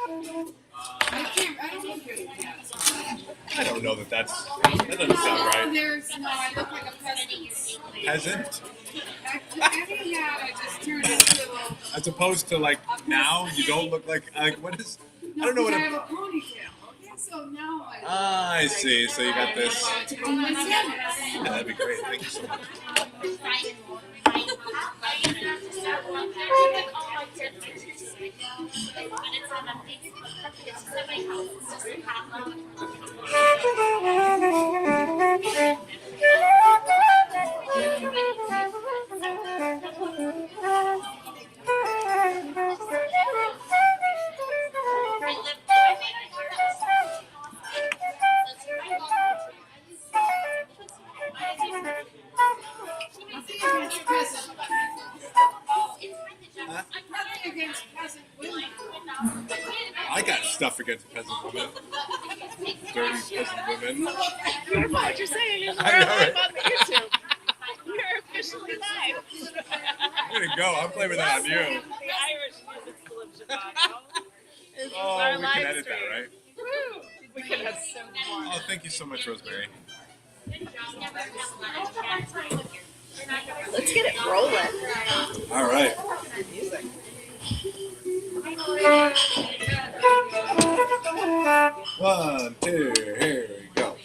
I don't look good at cats. I don't know that that doesn't sound right. I look like a peasant. Peasant? Every hat I just turned into a little. As opposed to like now, you don't look like what is? I don't know what. I have a ponytail. Okay, so now I see. So you got this. I. Yeah, that'd be great. Thank you so much. I got stuff against peasant women. Dirty peasant women. Careful what you're saying. You're I know, right? on the YouTube. You're officially live. Way to go. I'm blaming that on you. The Irish Music School of Chicago. This is Oh, our we can live edit stream. that, right? Woo! We could have so much. Oh, thank you so much, Rosemary. Let's get it rolling. All right. Music. One, two, here we go.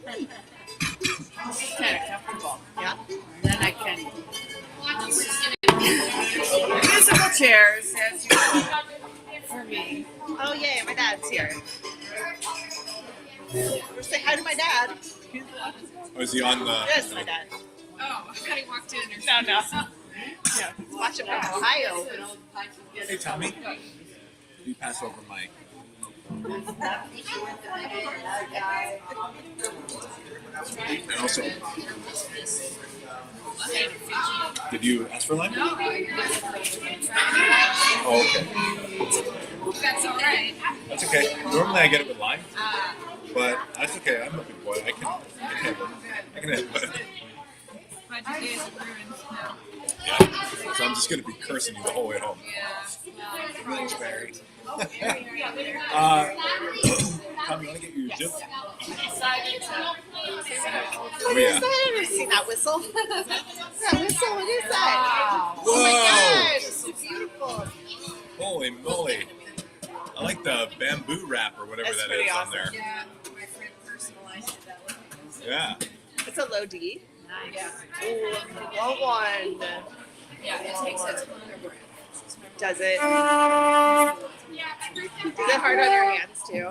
It's kind of comfortable. Yeah. Then I can musical chairs as you for me. Oh yay, my dad's here. Say hi to my dad. Oh, is he on the? Yes, my dad. Oh, I thought he walked in or No. Yeah, watch it from Ohio. Hey, Tommy. You pass over Mike. And also, did you ask for lime? No. Oh, okay. That's all right. That's okay. Normally I get it with lime, but that's okay. I'm a big boy. I can handle it. I can handle it. My day is ruined now. Yeah. So I'm just gonna be cursing you the whole way home. Yeah. Thanks, Barry. Tom, you want to get your zip? Oh yeah. I've never seen that whistle. That whistle, what is that? Whoa! Oh my god, it's so beautiful. Holy moly! I like the bamboo wrap or whatever That's that pretty is on awesome. there. Yeah, my friend personalized it that way. Yeah. It's a low D. Nice. Ooh, want one. Yeah, it takes a ton of breath. Does it? Is it hard on your hands too?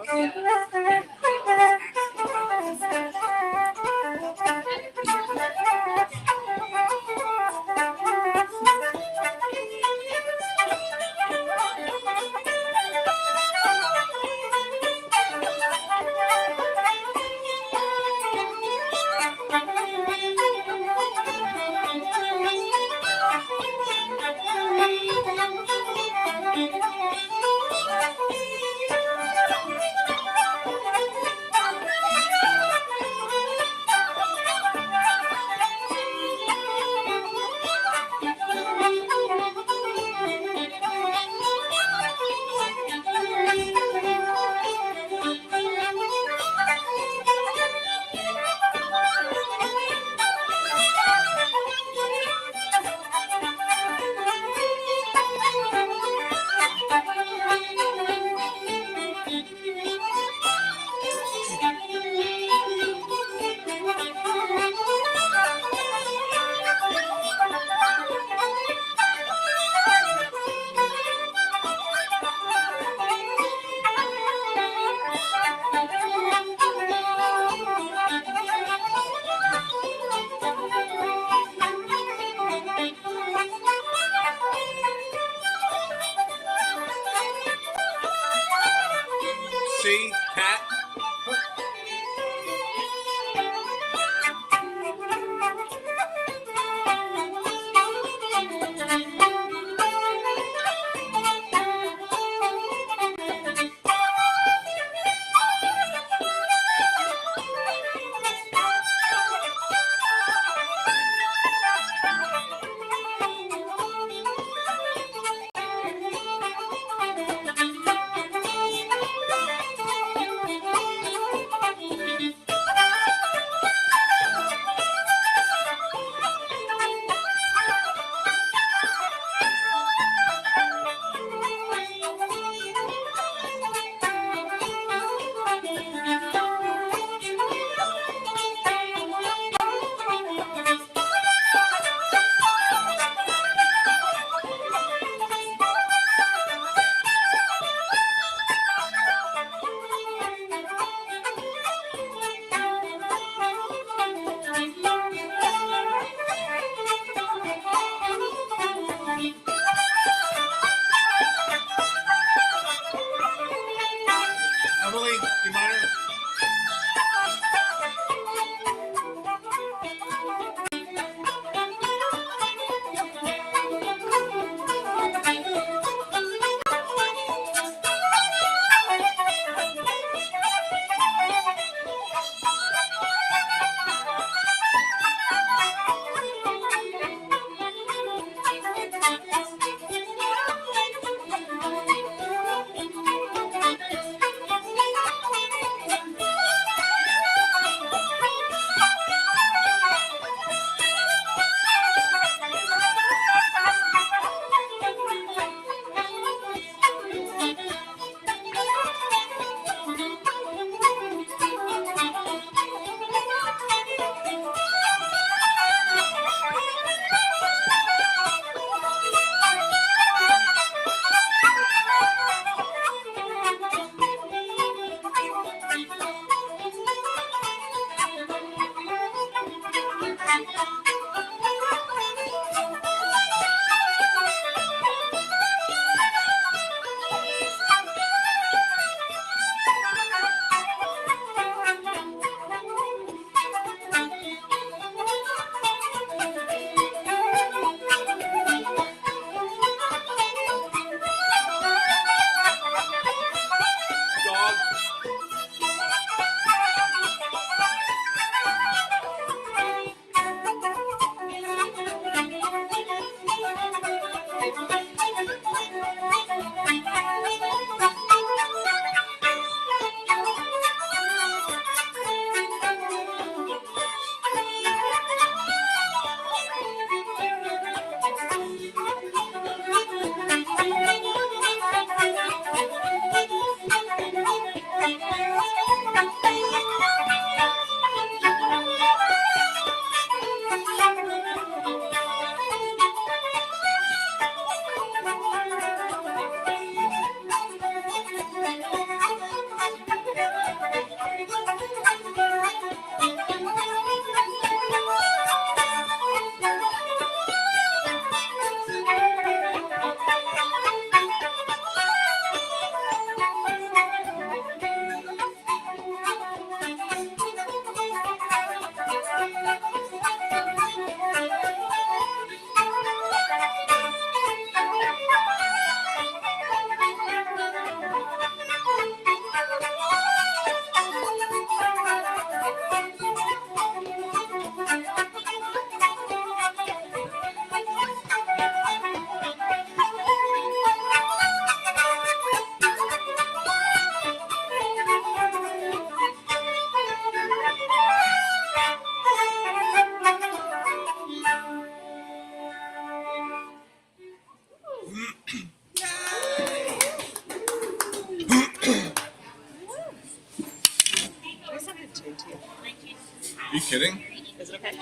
Are you kidding? Is it okay?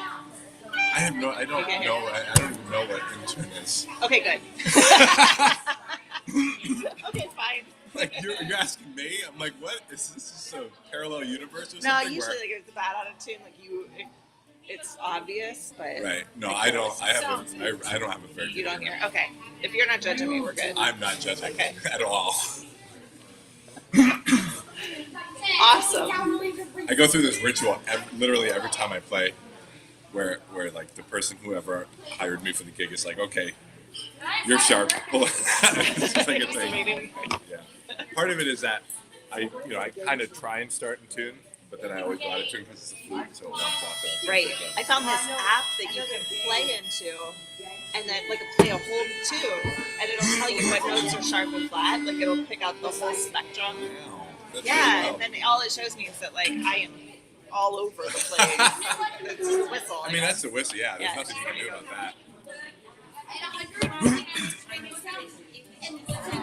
I don't know. I don't even know what intune is. Okay, good. Okay, fine. Like you're asking me? I'm like, what is this? A parallel universe or something? No, usually like, if it's a bad out of tune, like it's obvious, but Right. No, I don't. I don't have a very. You don't hear. Okay, if you're not judging me, we're good. I'm not judging Okay. at all. Awesome. I go through this ritual literally every time I play, where like the person whoever hired me for the gig is like, okay, you're sharp. It's like a thing. Yeah. Part of it is that I kind of try and start in tune, but then I always go out of tune because it's a flute, so it runs off. Right. I found this app that you can play into, and then like play a whole tune, and it'll tell you what notes are sharp and flat. Like it'll pick out the whole spectrum. Yeah, and then all it shows me is that like I am all over the place. It's just a whistle. I mean, that's the whistle. Yeah, there's nothing you can do about that.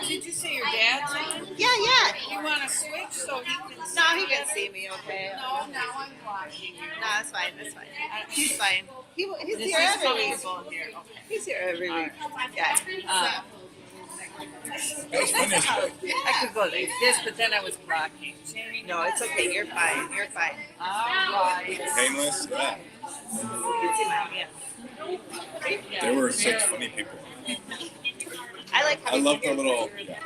Did you say your dad's on? Yeah. You want to switch so he can see? No, he can see me. Okay. No, now I'm blocking you. No, that's fine. That's fine. He's fine. He's This here is every week. comfortable in here. Okay. He's here every week. Yeah. That's funny. I could go like this, but then I was blocking. No, it's okay. You're fine. You're fine. All right. Painless. Yeah. You can see my hand. There were such funny people. I like I having love the little. Yeah.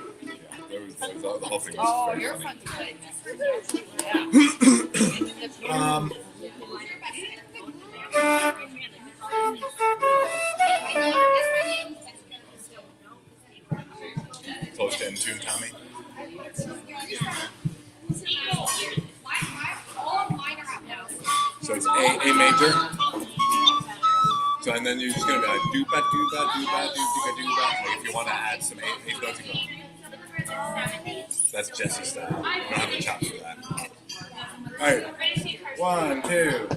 There was the whole thing was Oh, very you're funny. fun to play. Close to in tune, Tommy. So it's A major. So and then you're just gonna be like dooba dooba dooba dooba dooba. Like if you want to add some eighth notes, you go. That's Jesse style. I don't have the chops for that. All right, 1, 2.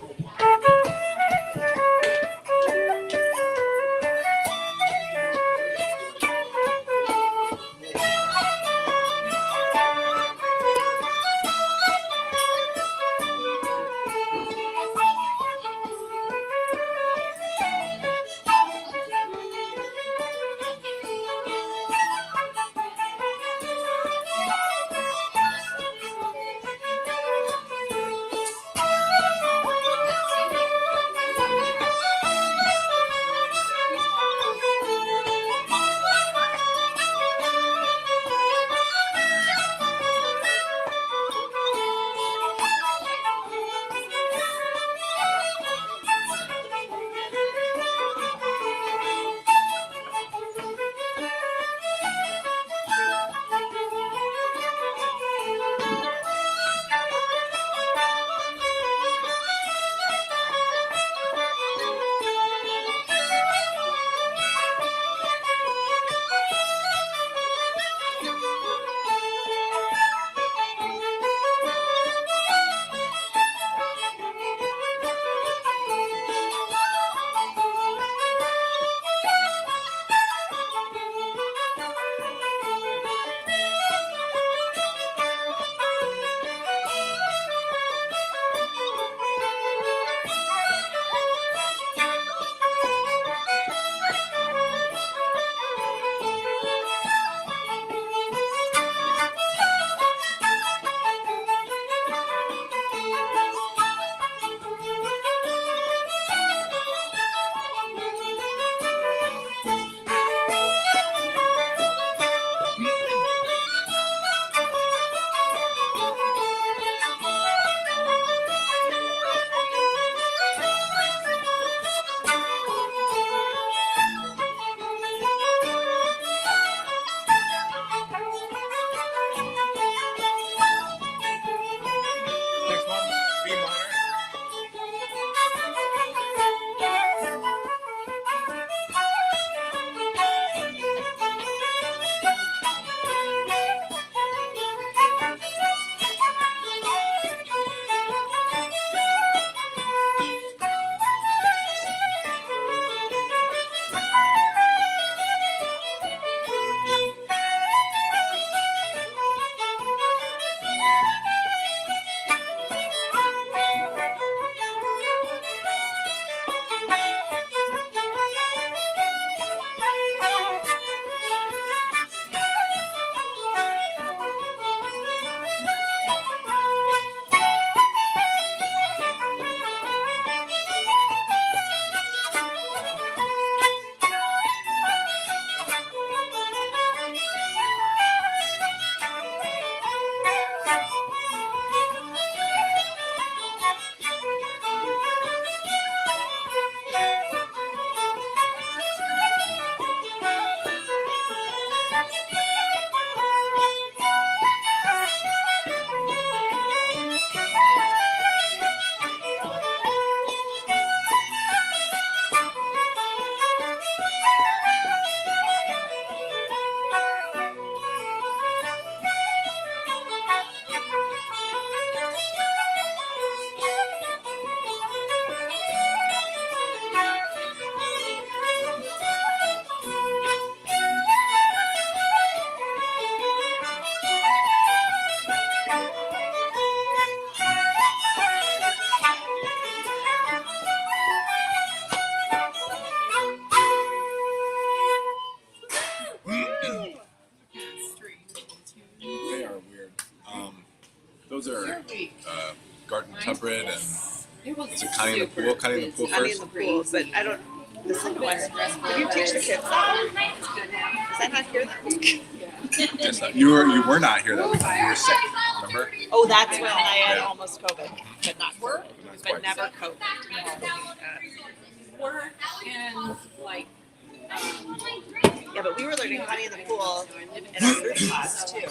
cover it, and It was is it Connie in the pool? Connie in the pool Connie in first. the pool, but I don't. The second one. Did you teach the kids that? Did I not hear that? Just that. You were not here that weekend. You were sick. Remember? Oh, that's when I had Yeah. almost COVID, but not COVID, Not but quite. never COVID. work and like Yeah, but we were learning Connie in the pool in our group class too.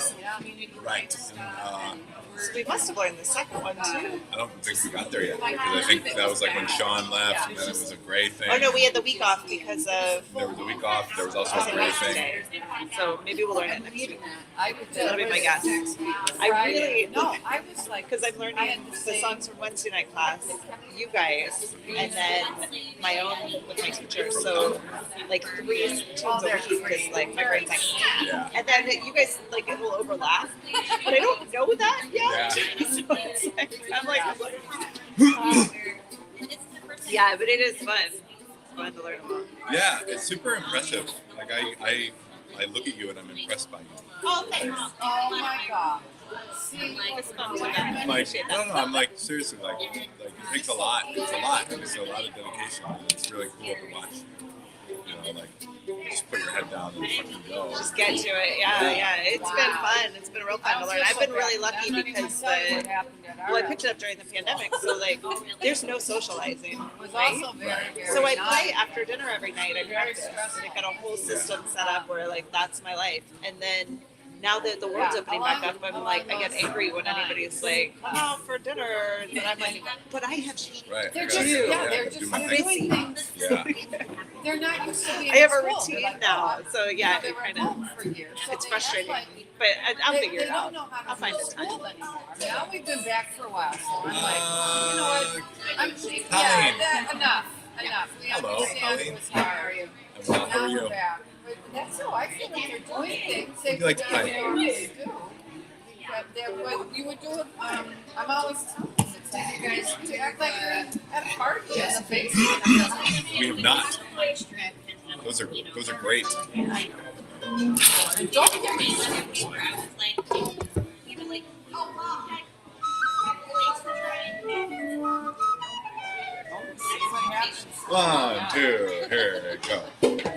Right. So we must have learned the second one too. I don't think we got there yet because I think that was like when Sean left, and then it was a Gray thing. Oh no, we had the week off because of There was a week off. There was also was a it Gray thing. Wednesday. So maybe we'll learn it next week. I would That'll be my guess. I really I was like because I'm learning the songs from Wednesday night class, you guys, and then my own with my teacher. So like 3 tunes a week is like my brain's like, Yeah. and then you guys like it will overlap, but I don't know that yet. Yeah. So it's like, I'm like, yeah, but it is fun. It's fun to learn about. Yeah, it's super impressive. Like I look at you and I'm impressed by you. Oh, thanks. oh my god. See, It's fun to learn. I'm like, no, I'm like seriously, like it takes a lot. It's a lot. It's a lot of dedication. And it's really cool to watch. You know, like just put your head down and fucking go. Just get to it. Yeah. It's been fun. It's been real fun to learn. I've been really lucky because I picked it up during the pandemic, so like there's no socializing. was Right? also very So I nice. play after dinner every night. I practice. And I got a whole system set up where like that's my life. And then now that the world's opening back up, I'm like I get angry when anybody's like, "Come out for dinner," and I'm like, "But I have Right. They're I just, gotta- yeah, I they're gotta just do my busy. thing. doing things. Yeah. They're not used to being I have a in school. routine They're like, now." oh, So yeah, they it were kind at of home for years. So it's they frustrating, act like but I'll they figure it don't out. know how to I'll find do the time. school anymore. Now we've been back for a while, so I'm like, you know what? I'm Colleen. enough. We Hello, understand Colleen. it was hard. And well, how Now are we're you? back. But that's how I feel like they're doing things. Would you like to they play? always do. That what you would do it. I'm always telling them, it's like you guys to act like you're at a party in the basement. We have not. Those are great. And don't get me what happens. 1, 2, here we go.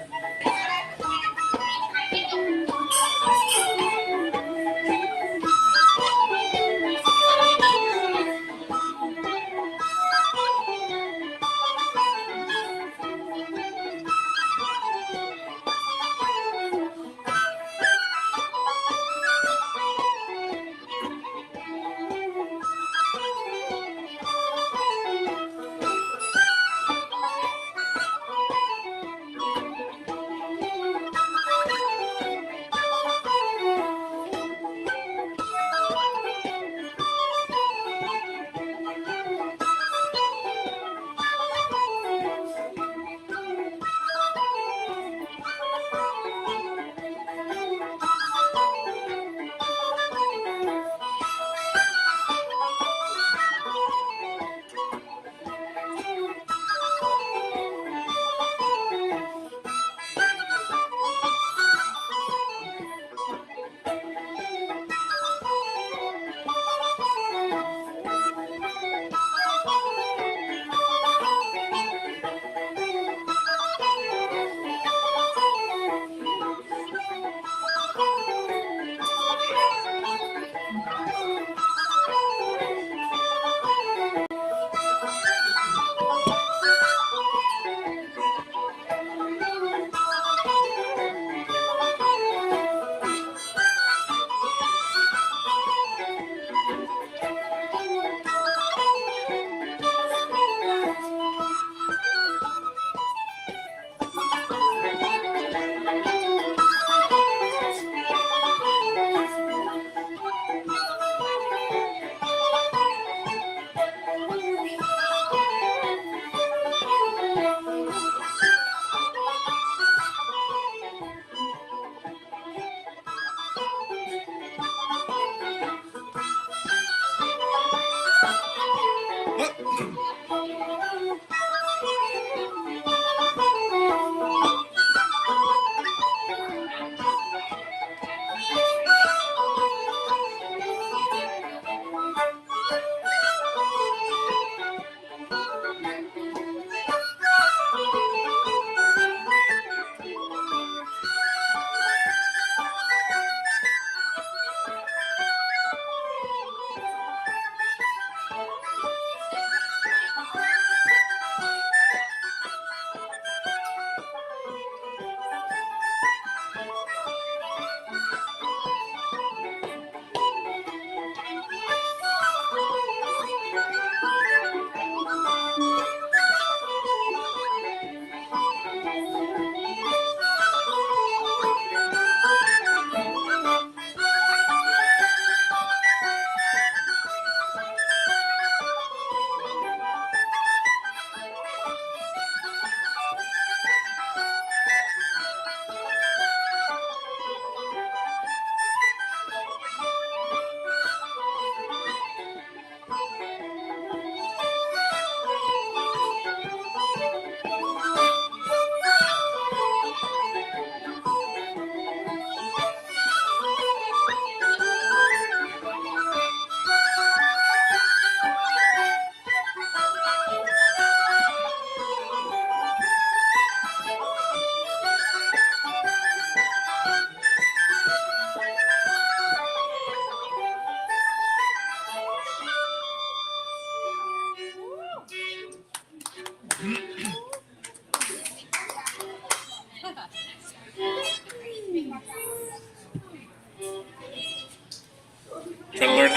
Trying to learn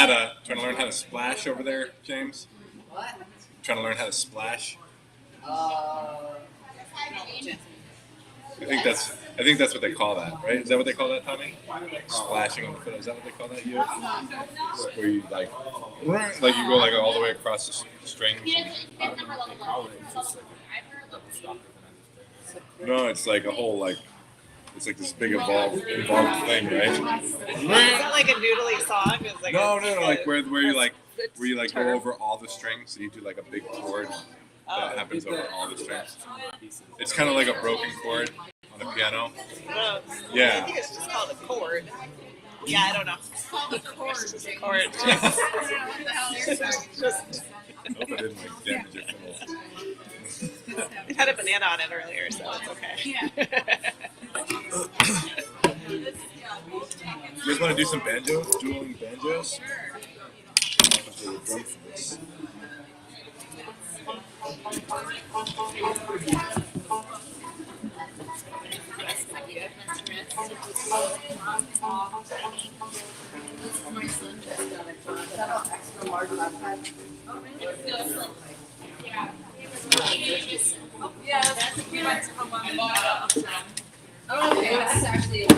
how to splash over there, James. What? Trying to learn how to splash. No. I think that's what they call that, right? Is that what they call that, Tommy? Splashing on the fiddle. Is that what they call that? You? Where you like you go like all the way across the strings. No, it's like a whole like. It's like this big involved thing, right? Is that like a noodly song? It's like No, like where you go over all the strings, so you do like a big chord that happens over all the strings. It's kind of like a broken chord on a piano. Yeah. I think it's just called a chord. Yeah, I don't know. It's called a chord. It's a chord. What the hell you're saying? I hope I didn't like damage your fiddle. It had a banana on it earlier, so it's okay. You guys want to do some banjos? Dueling banjos? Sure. Drum for this. My son just got a job. Is that all extra large laptop? Oh, okay. That's actually the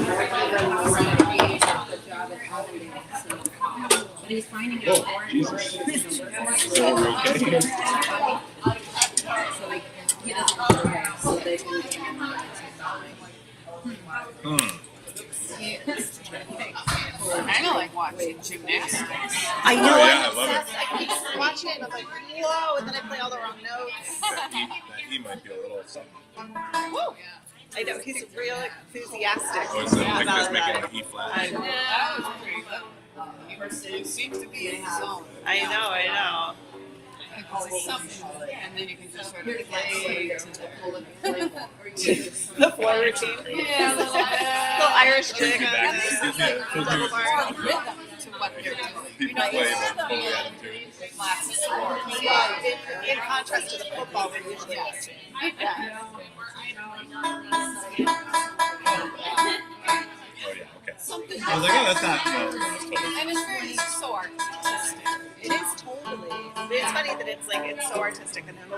job at Cleland. But he's finding out more and more. So we're okay. So like, he doesn't know, so they can. I kind of like watching gymnastics. I know. Oh, yeah, I love it. I keep watching it and I'm like, whoa, and then I play all the wrong notes. He might be a little something. Woo. I know, he's real enthusiastic Oh, it's like about just making that. an E flat. I know, That was pretty good. He seems to be in his zone. I know. Something, and then you can just sort of play to The floor routine. Yeah, a little bit. Little Irish jig Gives you on that- it. gives you- Double bar. Rhythm to what they're doing. People play but totally out of tune. Class of sports. Yeah, in contrast to the football we're usually watching. Oh yeah, okay. I was like, oh, that's not. No, that's totally. And it's very so artistic. It is totally. It's funny that it's like it's so artistic and then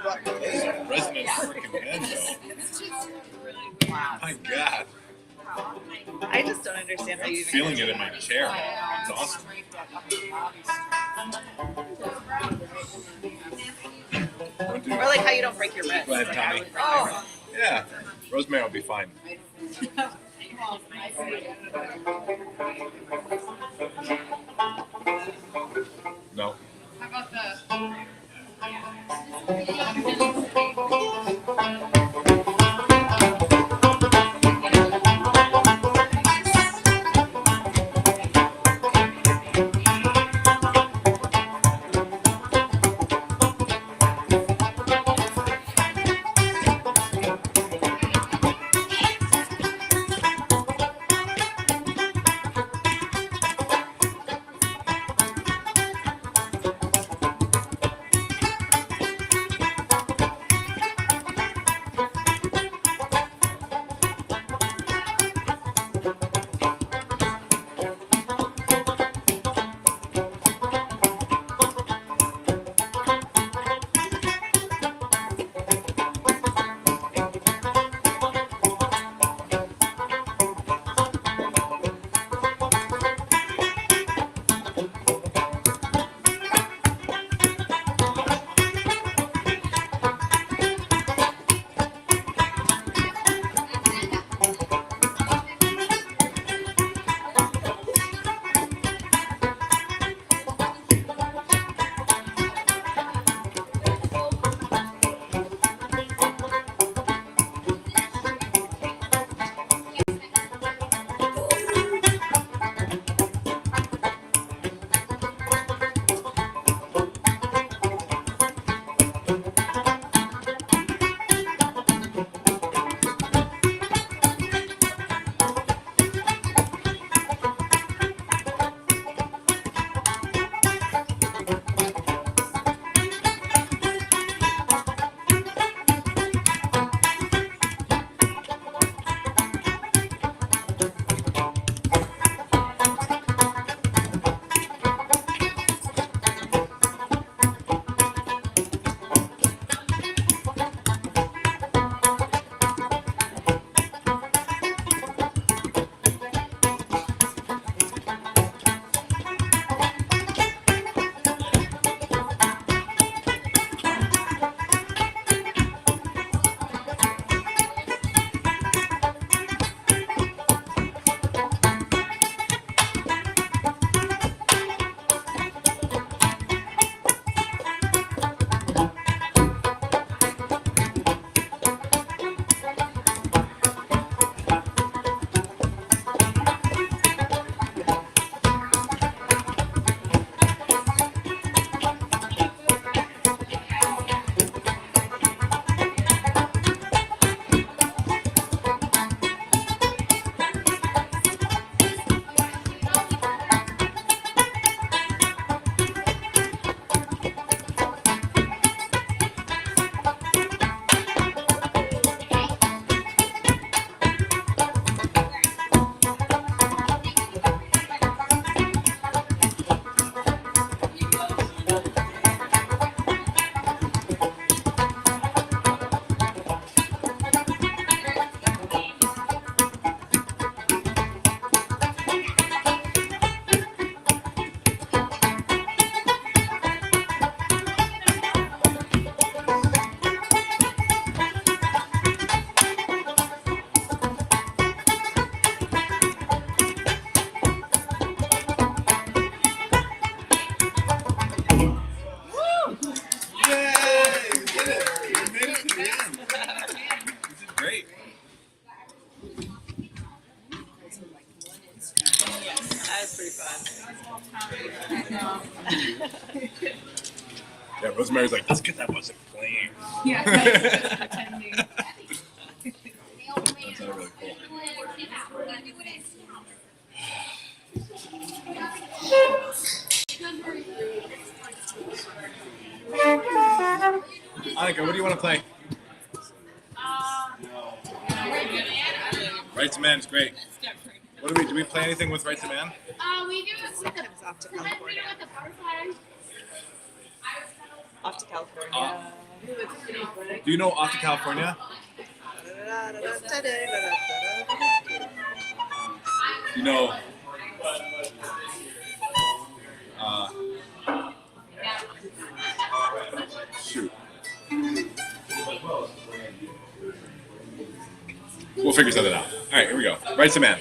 Resonant freaking banjo. It's just really wow. My God, I just don't understand how I'm you even feeling it in my chair. It's awesome. or like how you don't break your wrist. Go ahead, Like, I Tommy. would break my wrist. Yeah, Rosemary will be fine. No. How about the Rosemary's like, this kid that wasn't playing. Yeah, just pretending. That's not really cool. Annika, what do you want to play? Right to Man is great. What do we play anything with Right to Man? We do Sometimes off to we California. do with the butterfly. Off to California. Do you know Off to California? You know, shoot. We'll figure something out. All right, here we go. Right to Man.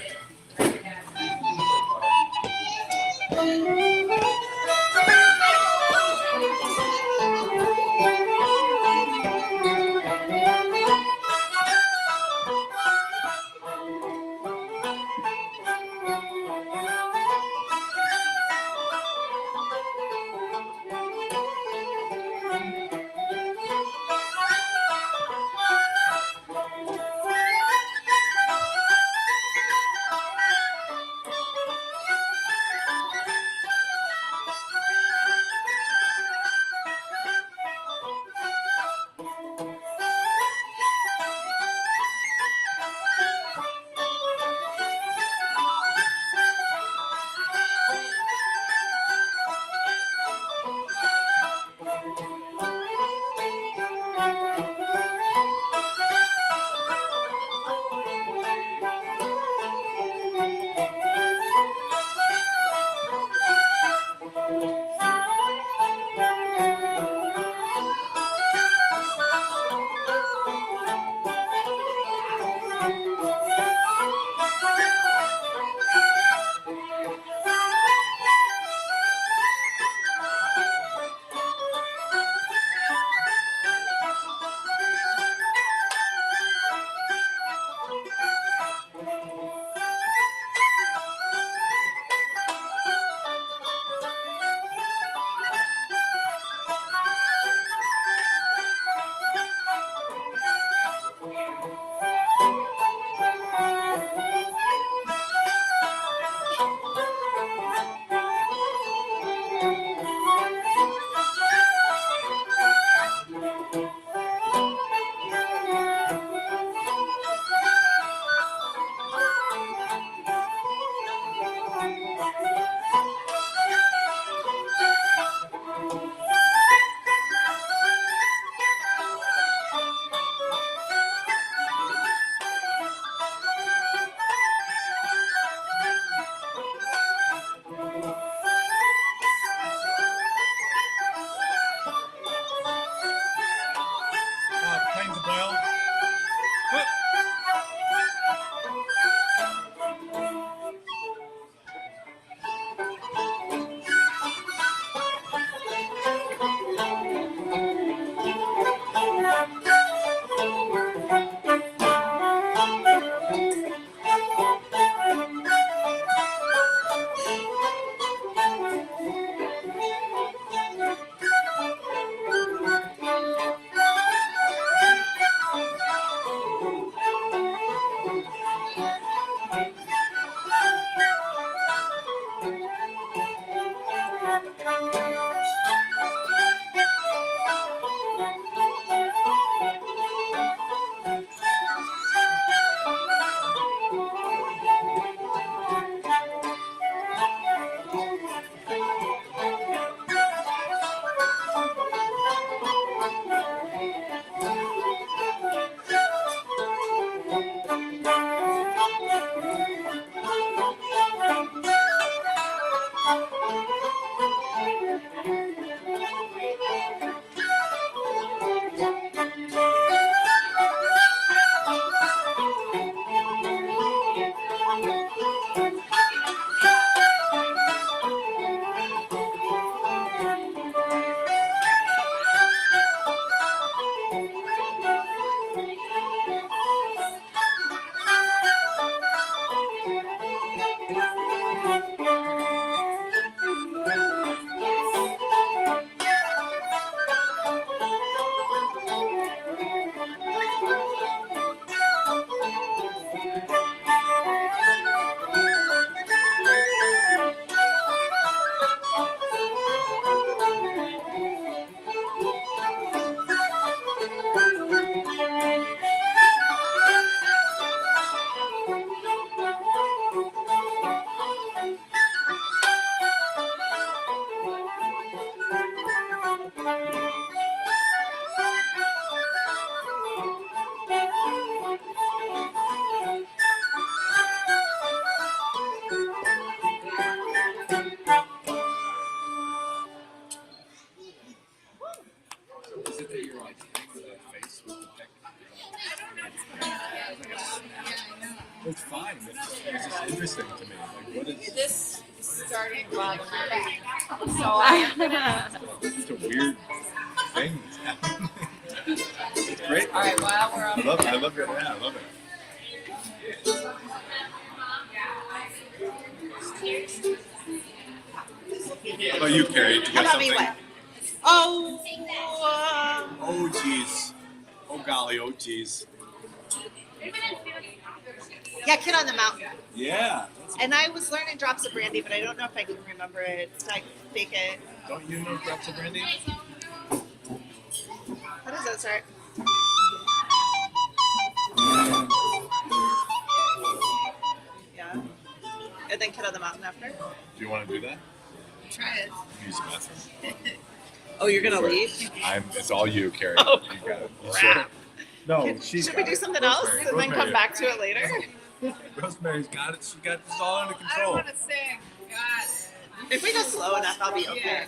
Planes a boil. It's fine. It's just interesting to me. Like, what is? This is starting to bother my back. So I am gonna. It's a weird thing that's happening. It's great. All right, while we're on. I love it. I love it. Yeah, I love it. How about you, Carrie? Do you How got about me something? what? Oh, Oh, jeez. Oh, golly. Oh, jeez. yeah, Kid on the Mountain. Yeah. And I was learning Drops of Brandy, but I don't know if I can remember it. So I fake it. Don't you know Drops of Brandy? How does that start? Yeah. And then Kid on the Mountain after. Do you want to do that? Try it. Use the bathroom. Oh, you're gonna Sure. leave? It's all you, Carrie. Oh, You got it. You sure? No, she's Should got we do it. something else Rosemary. and then come back to it later? Rosemary's got it. She got this all under I don't control. want to sing. Got it. If we go slow enough, I'll be okay.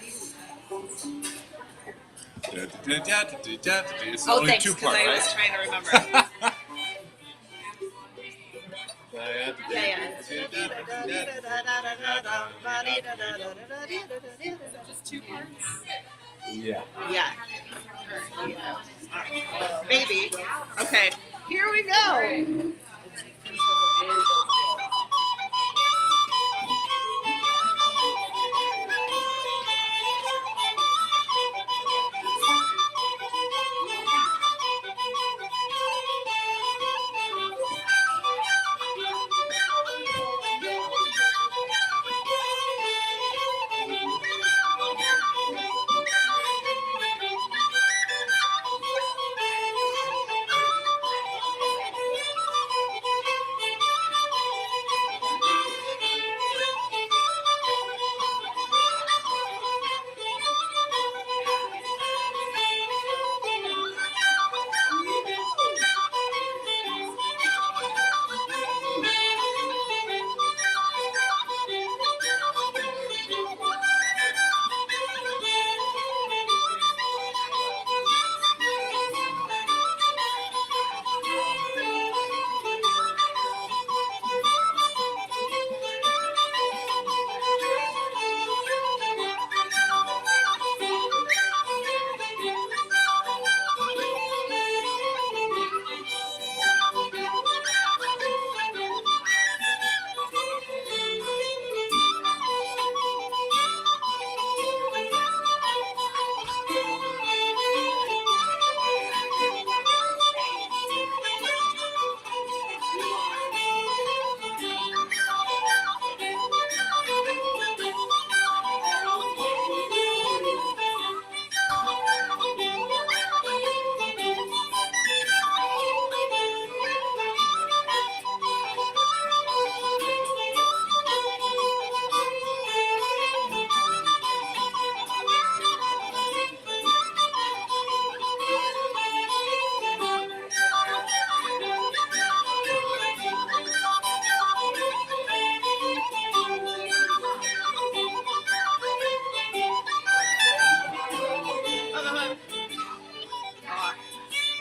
It's Oh, only thanks, two because part, I was right? trying to remember. Just 2 parts. Yeah. Yeah. Maybe. Okay. Here we go.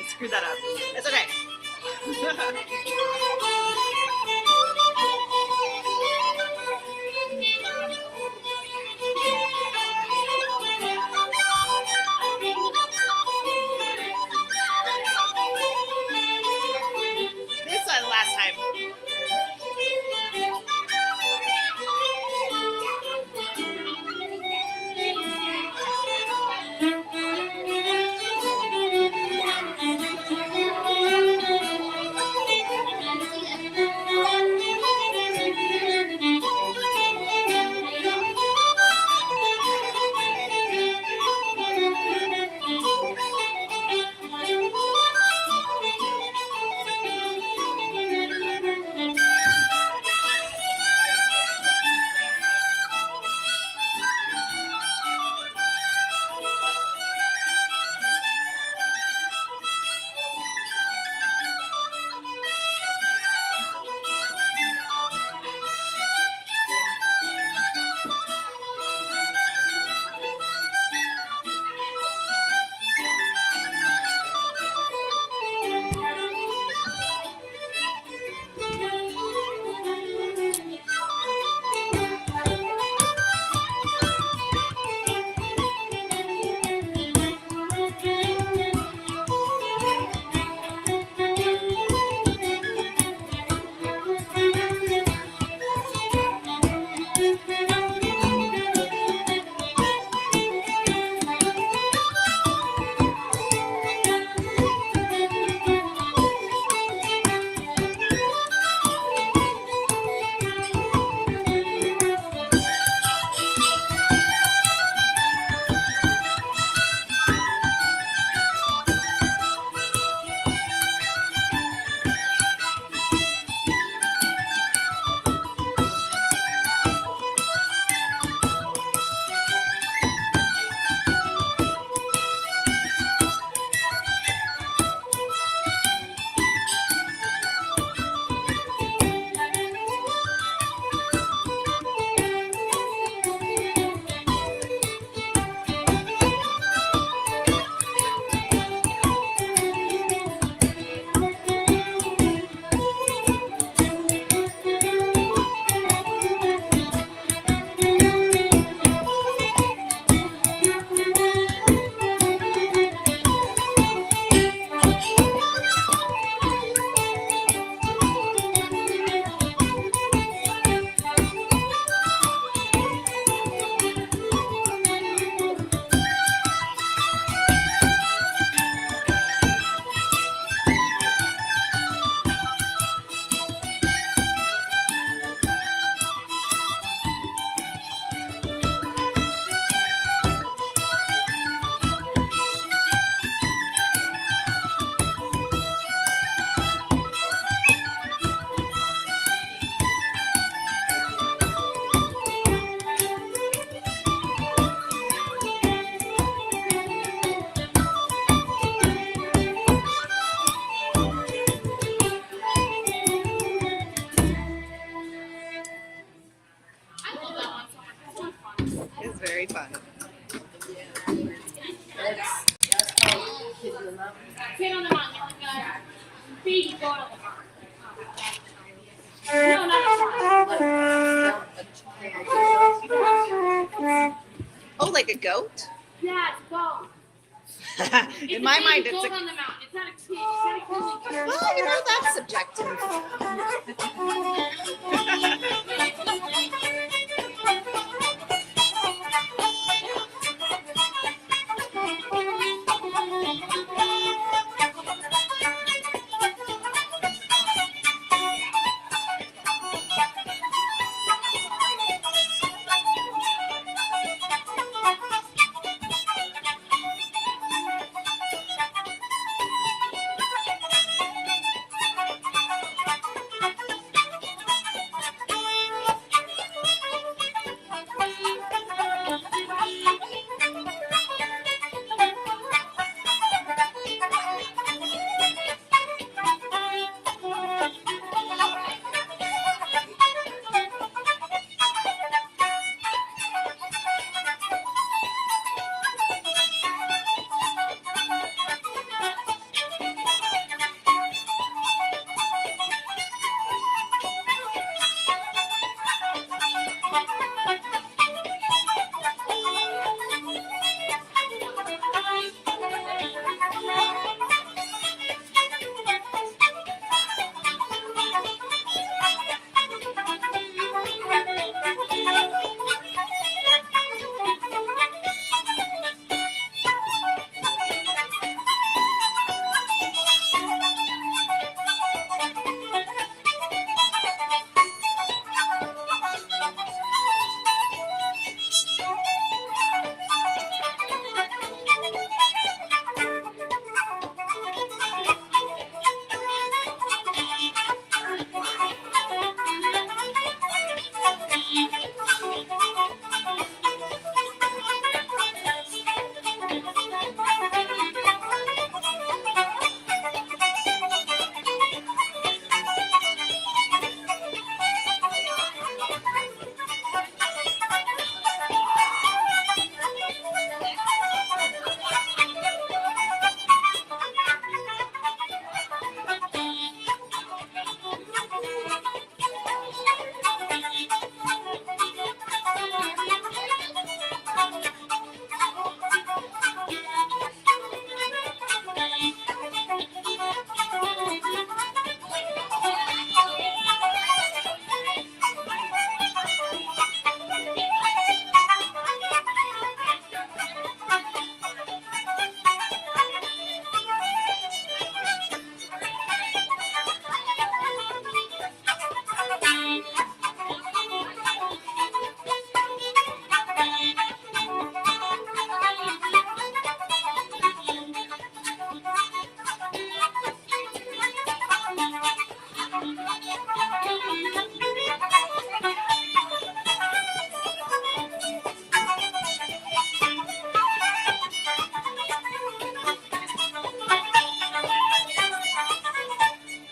Screw that up. It's okay. This one last time. on the mountain. You're gonna feed your goat on the mountain. No, not Oh, like a goat? yeah, it's goat. In my mind, it's goat a. on the mountain. It's not a kid. It's not a kid. Well, you know, that's subjective.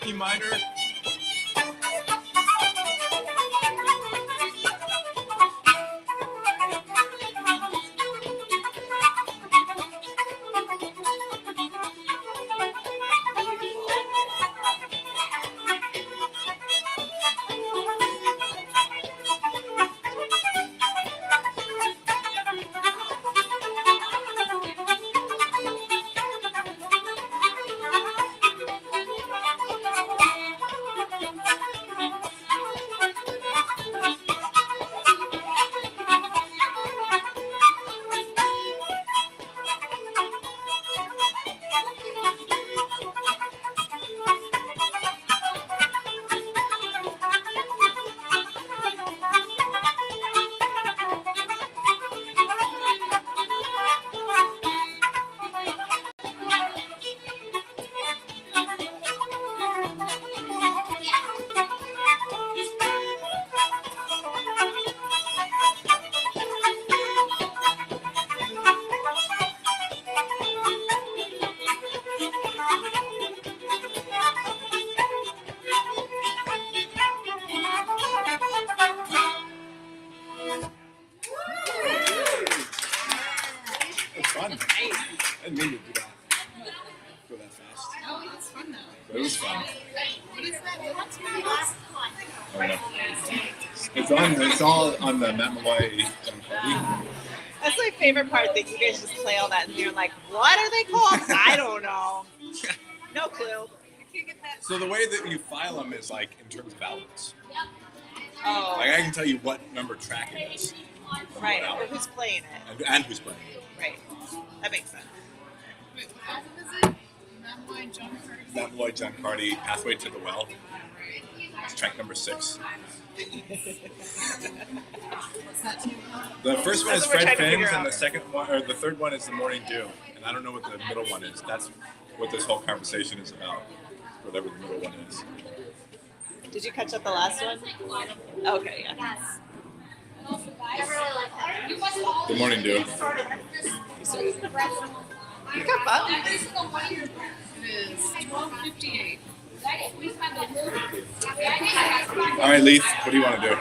E minor. Oh, it's fun though. It was fun. What is that? What's my Last one. I don't know. It's all on the Matt Malloy. That's my favorite part, that you guys just play all that and you're like, what are they called? I don't know. No clue. So the way that you file them is like in terms of albums. Oh, Like I can tell you what number track it is. from right. what Or album, who's playing it. and who's playing it. Right. That makes sense. Wait, what album is it? Matt Malloy, John Carter. Matt Malloy, John Carty, Pathway to the Well. It's track number 6. What's that tune called? The first one That's is what we're Fred trying to figure Finns, and out. the second one, or the third one, is The Morning Dew. And I don't know what the middle one is. That's what this whole conversation is about. Whatever the middle one is. Did you catch up the last one? Okay, yeah. Yes. I really like that. You must all The Morning Dew. You got fun. It is 12:58. All right, Leith, what do you want to do?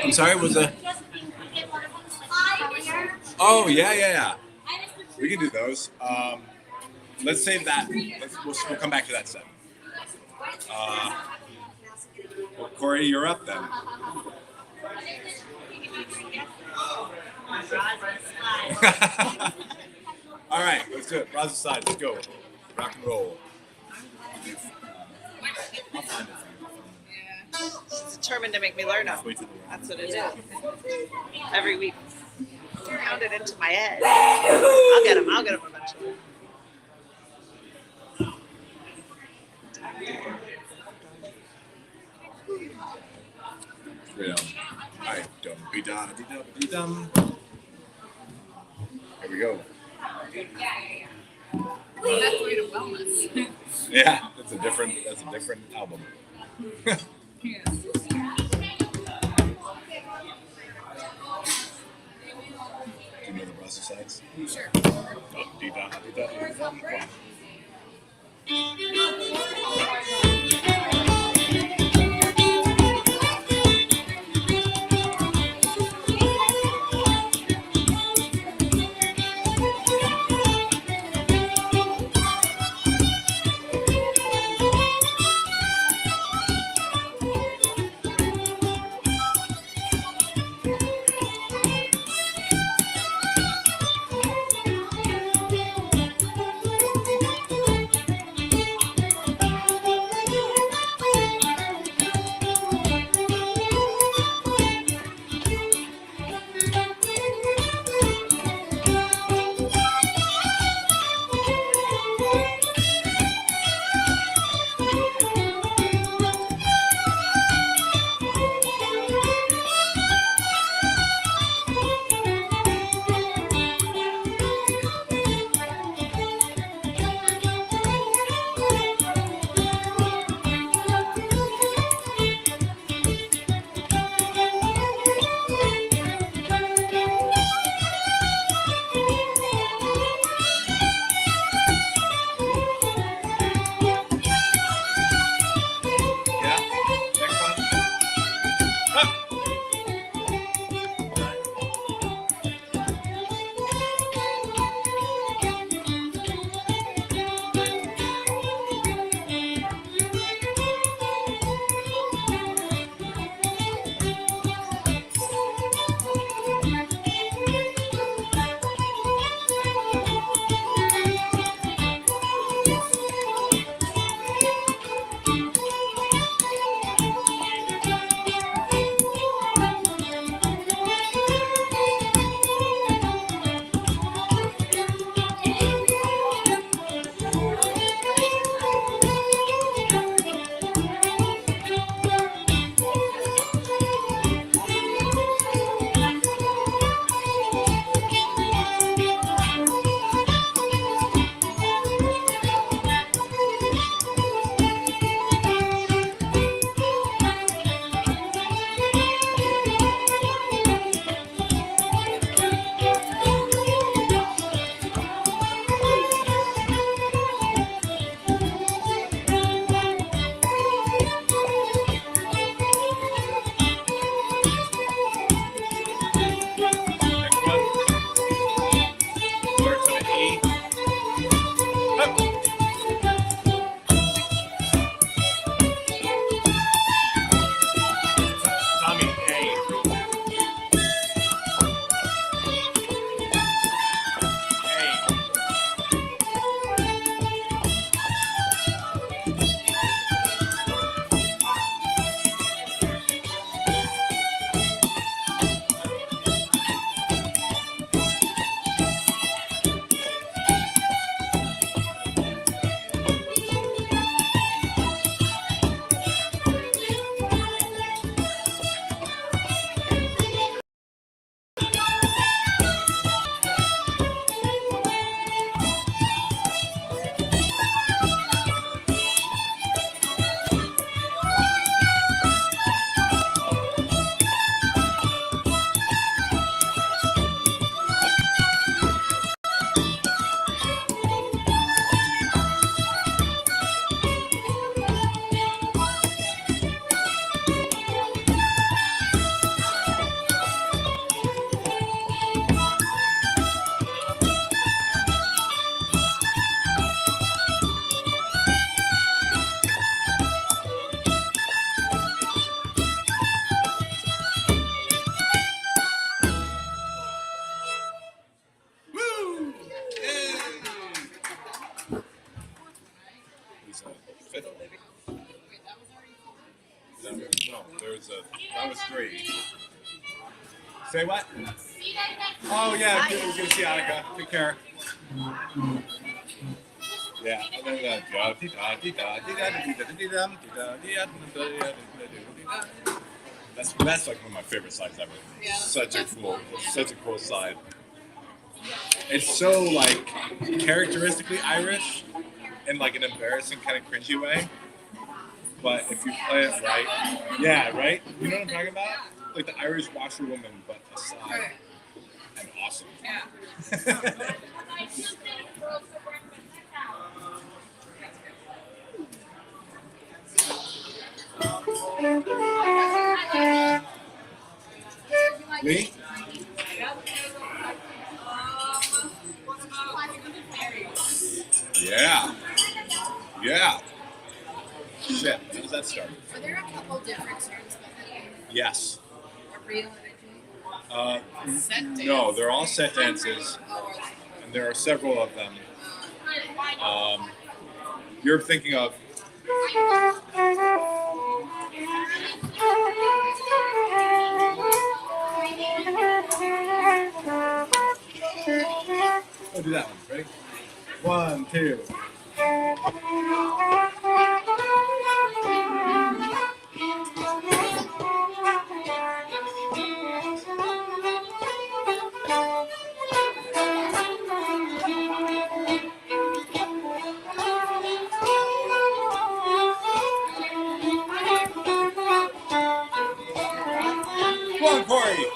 I'm sorry, was the... Oh, yeah. We can do those. Let's save that. We'll come back to that set. Well, Corey, you're up then. All right, let's do it. Roz aside, let's go. Rock and roll. I'll find it. She's determined to make me learn them. Wait till the That's what it is. Every week. Pound it into my head. I'll get them eventually. Alright, dum-be-da-dee-dum. Here we go. Pathway to Wellness. Yeah, that's a different album. Yes. Do you know the Russell sides? Sure. Dum-dee-da-dee-da-dee-dum. That was 3. Say what? Oh yeah, good to see Annika. Take care. Yeah. That's like one of my favorite slides ever. Yeah. Such a cool slide. It's so like characteristically Irish in like an embarrassing kind of cringy way. But if you play it right, yeah, right? You know what I'm talking about? Like the Irish washerwoman, but aside and awesome. Yeah. Lee? Yeah. Yeah. Shit, how does that start? Are there a couple different tunes behind Yes. a real Set dance. No, they're all set dances, Oh, and there are several of them. You're thinking of. Oh, do that one. Ready? 1, 2. Come on, Corey.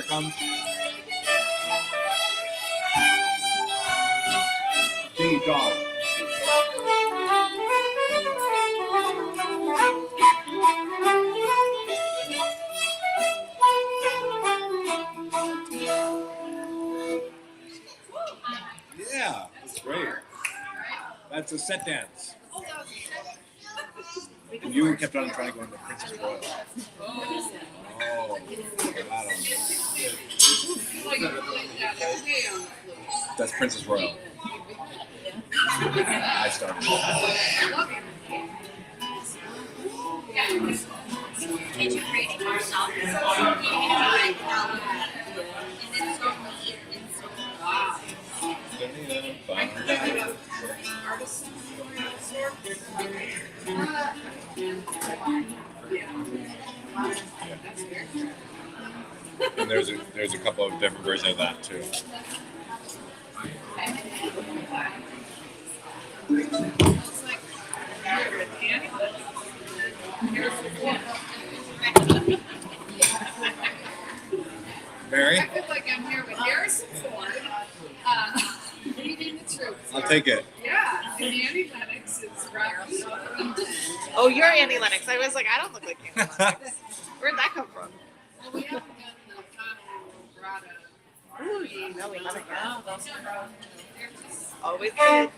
it comes. Dingy dog. Yeah, that's great. That's a set dance. And you kept on trying to go into Princess Royal. Oh, that's Princess Royal. I started. Did you create yourself? And there's a couple of different versions of that too. Mary? I feel like I'm here with Harrison Ford, leading the troops. I'll take it. Yeah, and Annie Lennox is rocking. Oh, you're Annie Lennox. I was like, I don't look like Annie Lennox. Where'd that come from? Well, we haven't done the Connell Grata. Ooh, no, we haven't yet. Oh, those are they're just Always good.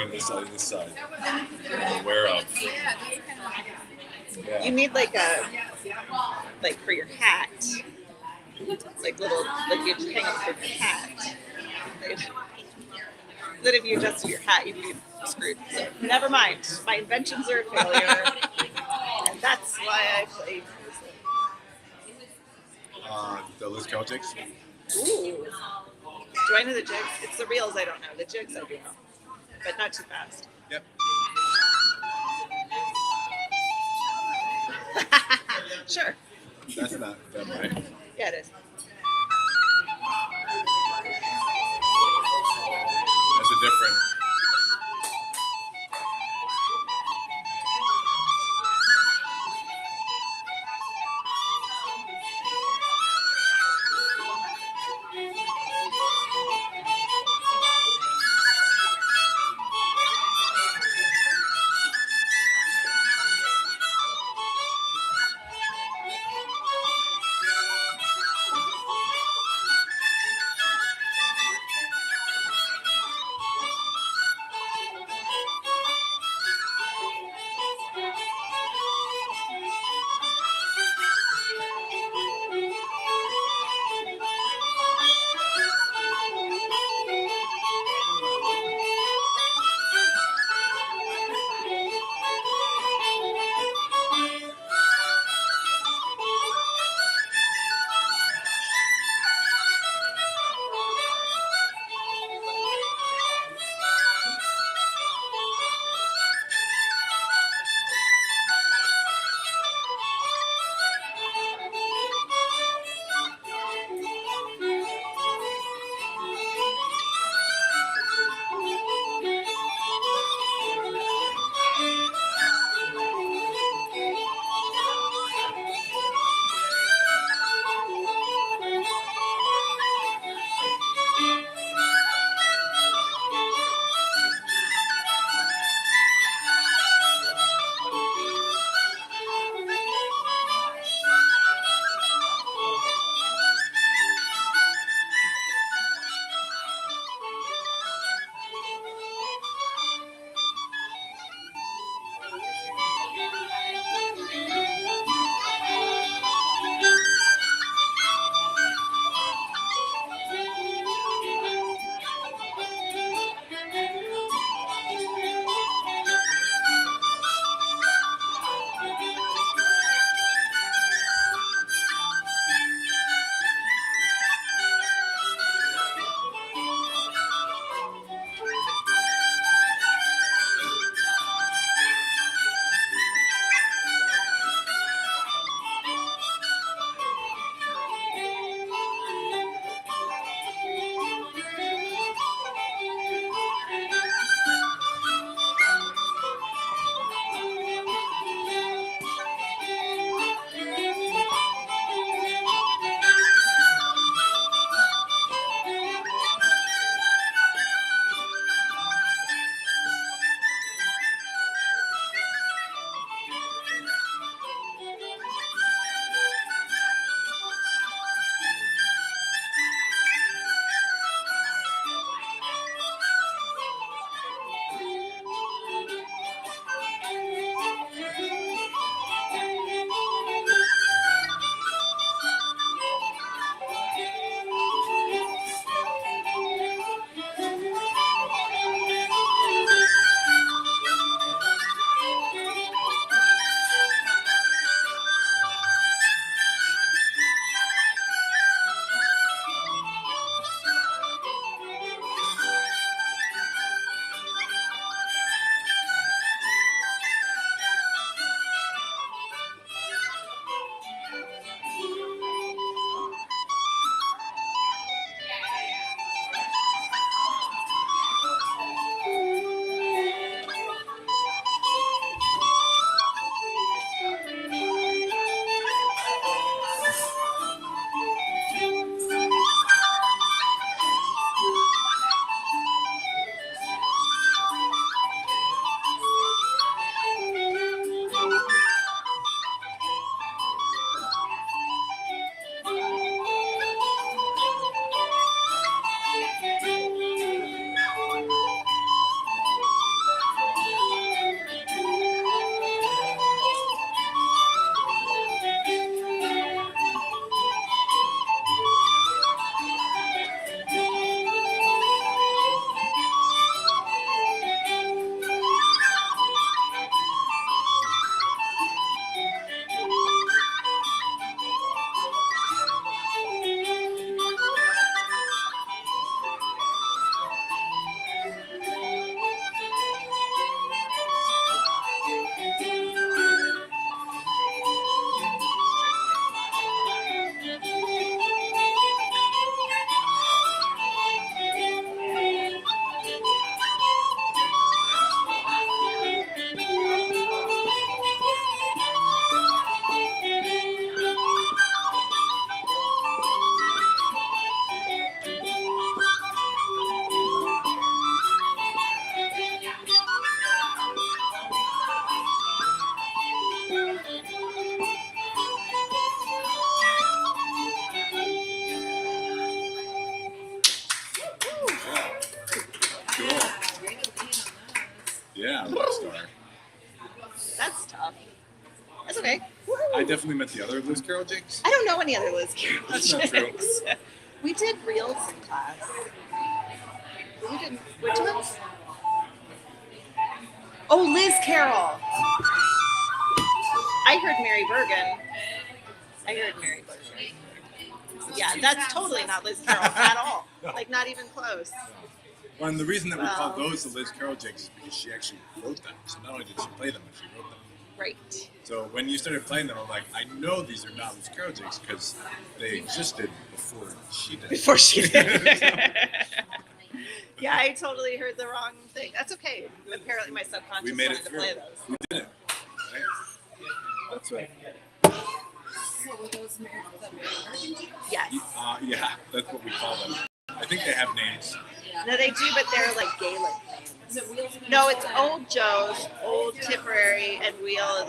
between this side and this side. I'm aware of. Yeah. You need like for your hat, like little, like you hang up for your hat. That if you adjusted your hat, you'd be screwed. So never mind. My inventions are a failure, and that's why I played. The Liz Celtics. Ooh. Do I know the jigs? It's the reels I don't know. The jigs I do know, but not too fast. Yep. Sure. That's not them, right? Yeah, it is. That's a different. Yeah, rock star. That's tough. That's okay. I definitely met the other Liz Carroll jigs. I don't know any other Liz Carroll That's not true. jigs. We did reels in class. We did which ones? Oh, Liz Carroll. I heard Mary Bergen. Yeah, that's totally not Liz Carroll at all. Like, not even close. Well, and the reason that we call those the Liz Carroll jigs is because she actually wrote them. So not only did she play them, but she wrote them. Right. So when you started playing them, I'm like, I know these are not Liz Carroll jigs because they existed before she did. Before she did. Yeah, I totally heard the wrong thing. That's okay. Apparently my subconscious We made wanted it to through. play those. We did it. Right? That's right. So were those married to the mayor? Yes. Yeah, that's what we call them. I think they have names. No, they do, but they're like Gaelic names. Is it Wheels of No, it's Old Joe's, Old Tipperary, and Wheels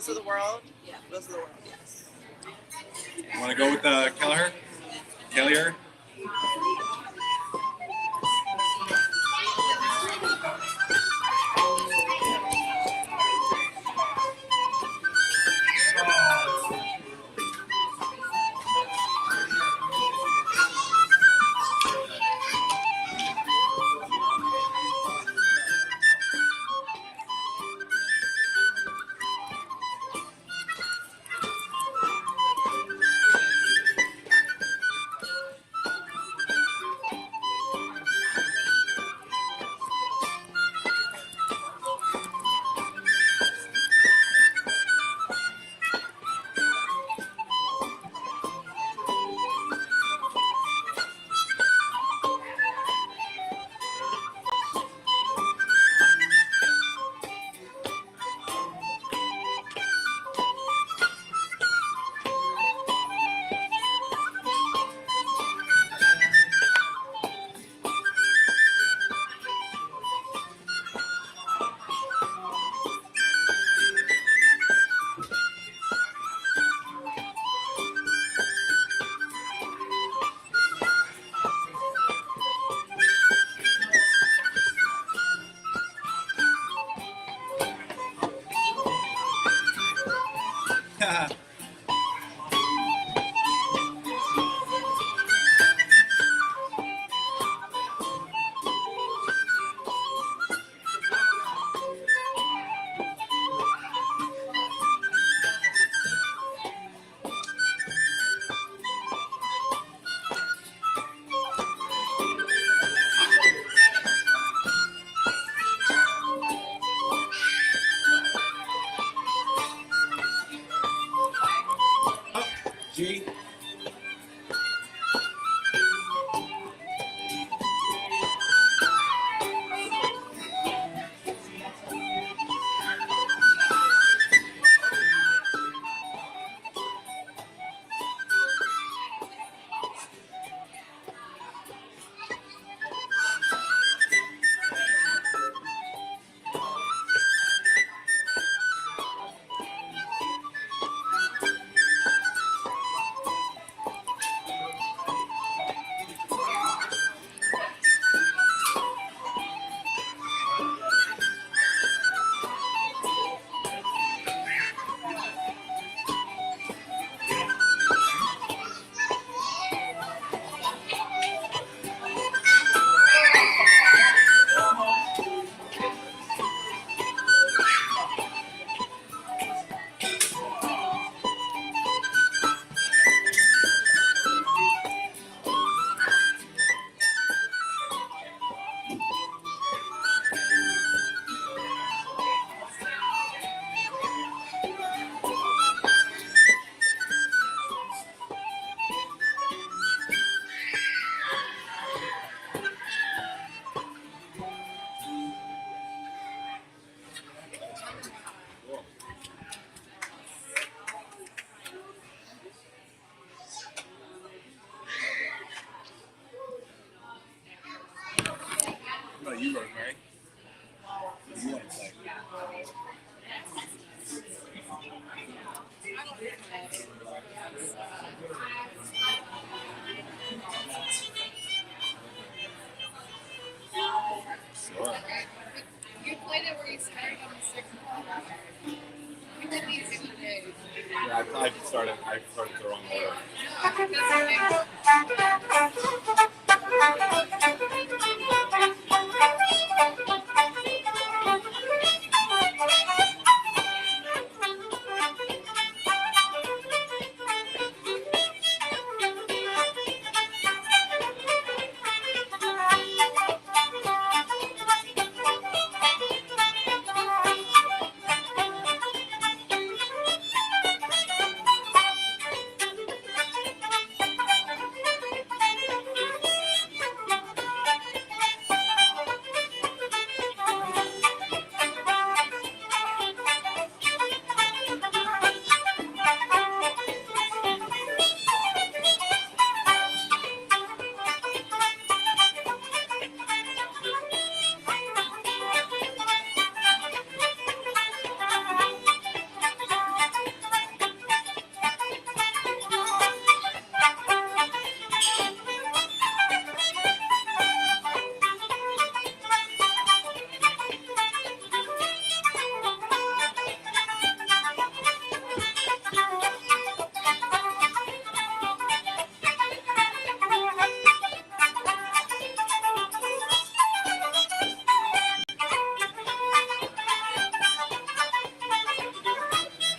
of the World. Yeah, Wheels of the World. Yes. You want to go with Kelleher? Kelleher? G. What about you, Rosemary? What do you want to play? Sure. You played it where you started on the sixth one. We did these in the day. Yeah, I started the wrong order.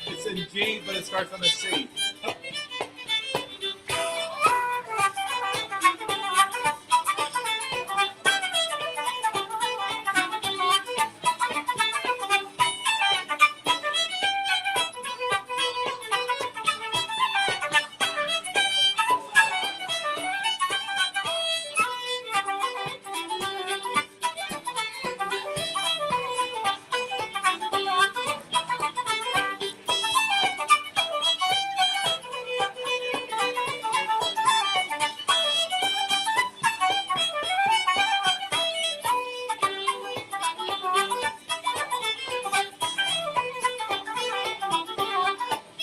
It's in G, but it starts on a C.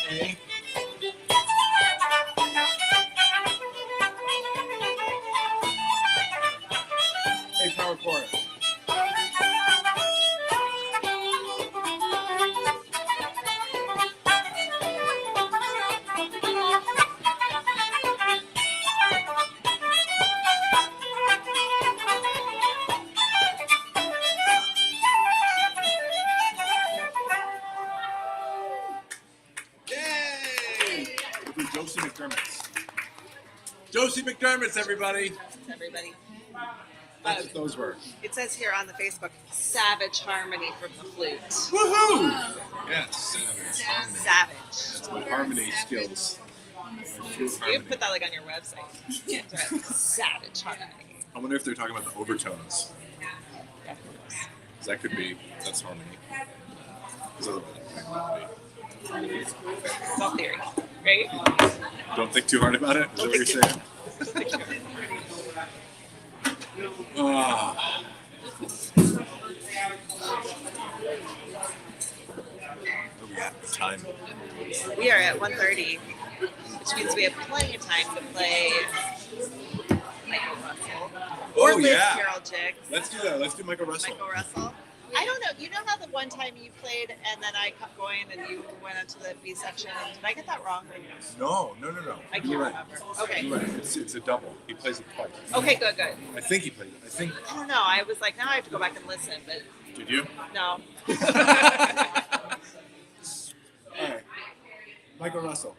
A. A power chord. Yay! We'll do Josie McDermott's. Josie McDermott's, everybody. Everybody. That's what those were. It says here on the Facebook, Savage Harmony from the flute. Woohoo! Yes, savage. Savage. That's my harmony skills. You put that like on your website. Savage Harmony. I wonder if they're talking about the overtones. That could be, that's harmony. There's other It's all theory, right? Don't think too hard about it. Is that what you're saying? Ah. What we got? Time. We are at 1:30, which means we have plenty of time to play Michael Russell or Oh, Liz yeah. Carroll jigs. Let's do that. Let's do Michael Russell. Michael Russell. I don't know. You know how the one time you played and then I kept going and you went up to the B section? Did I get that wrong? No. I can't You're right. remember. Okay. You're right. It's a double. He plays it twice. Okay, good. I think he played it. I think. I don't know. I was like, now I have to go back and listen, but Did you? no. All right. Michael Russell.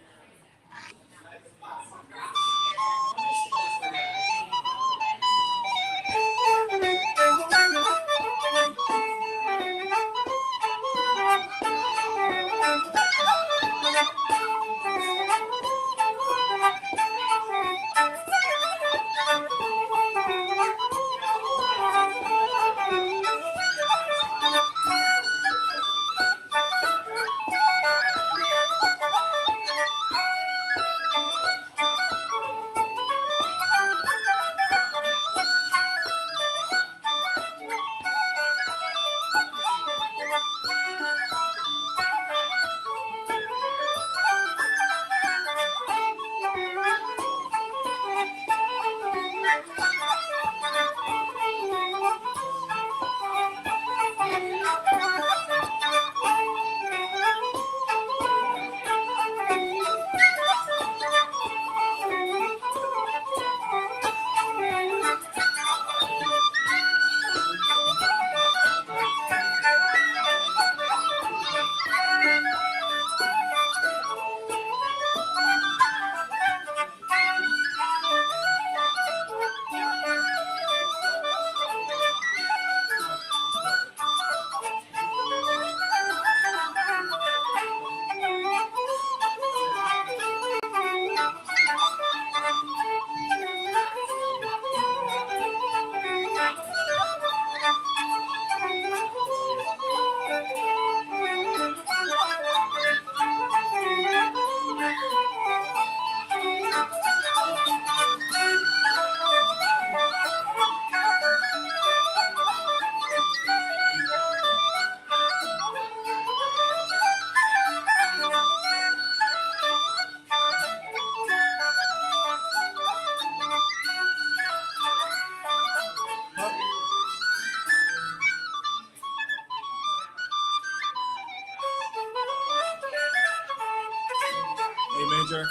major.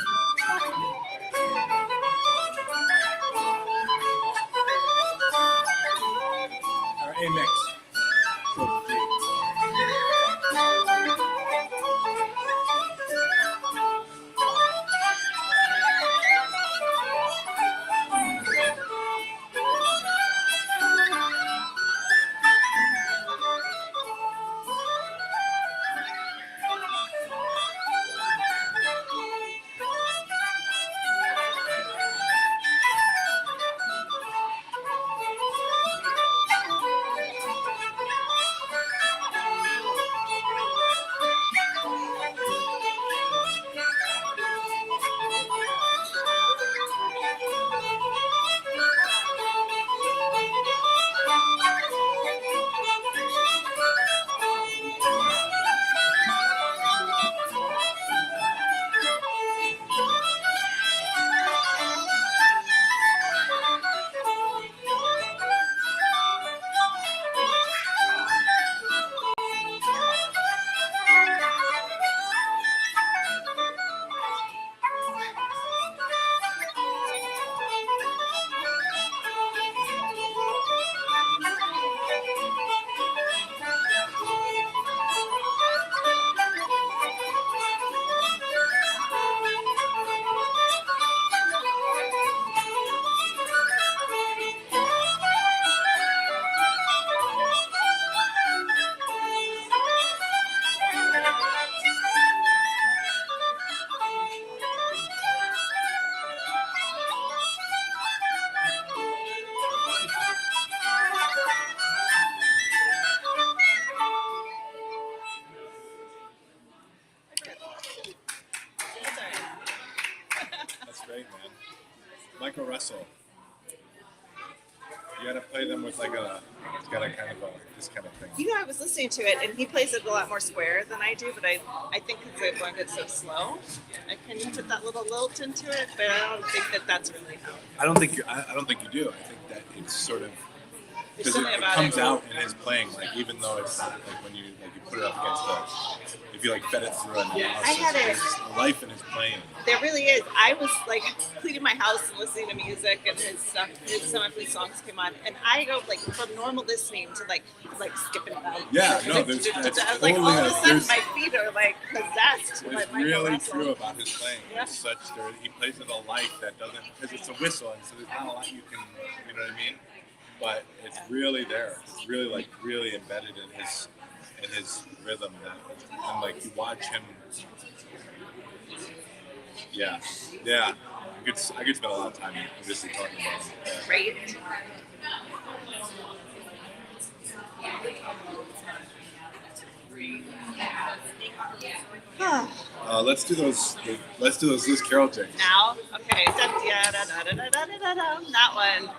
Or A mix. So G. That's great, man. Micro wrestle. You gotta play them with like it's got a kind of this kind of thing. You know, I was listening to it, and he plays it a lot more square than I do, but I think because it's so slow, I can put that little lilt into it, but I don't think that's really how. I don't think you do. I think that it's sort of because it comes out in his playing, like even though it's not like when you put it up against if you like fed it through an analysis, there's life in his playing. There really is. I was like cleaning my house and listening to music, and his stuff. Some of his songs came on, and I go like from normal listening to like skipping about. Yeah, no, that's like totally all of a sudden there's, my feet are like possessed. It's really true about his playing. Yeah. He plays with a life that doesn't, because it's a whistle, and so there's not a lot you can, you know what I mean? But it's really there. It's really like really embedded in his rhythm, and like you watch him. Yeah. I could spend a lot of time just talking about him. Great. Let's do those Lewis Carroll things. Now, okay. That one.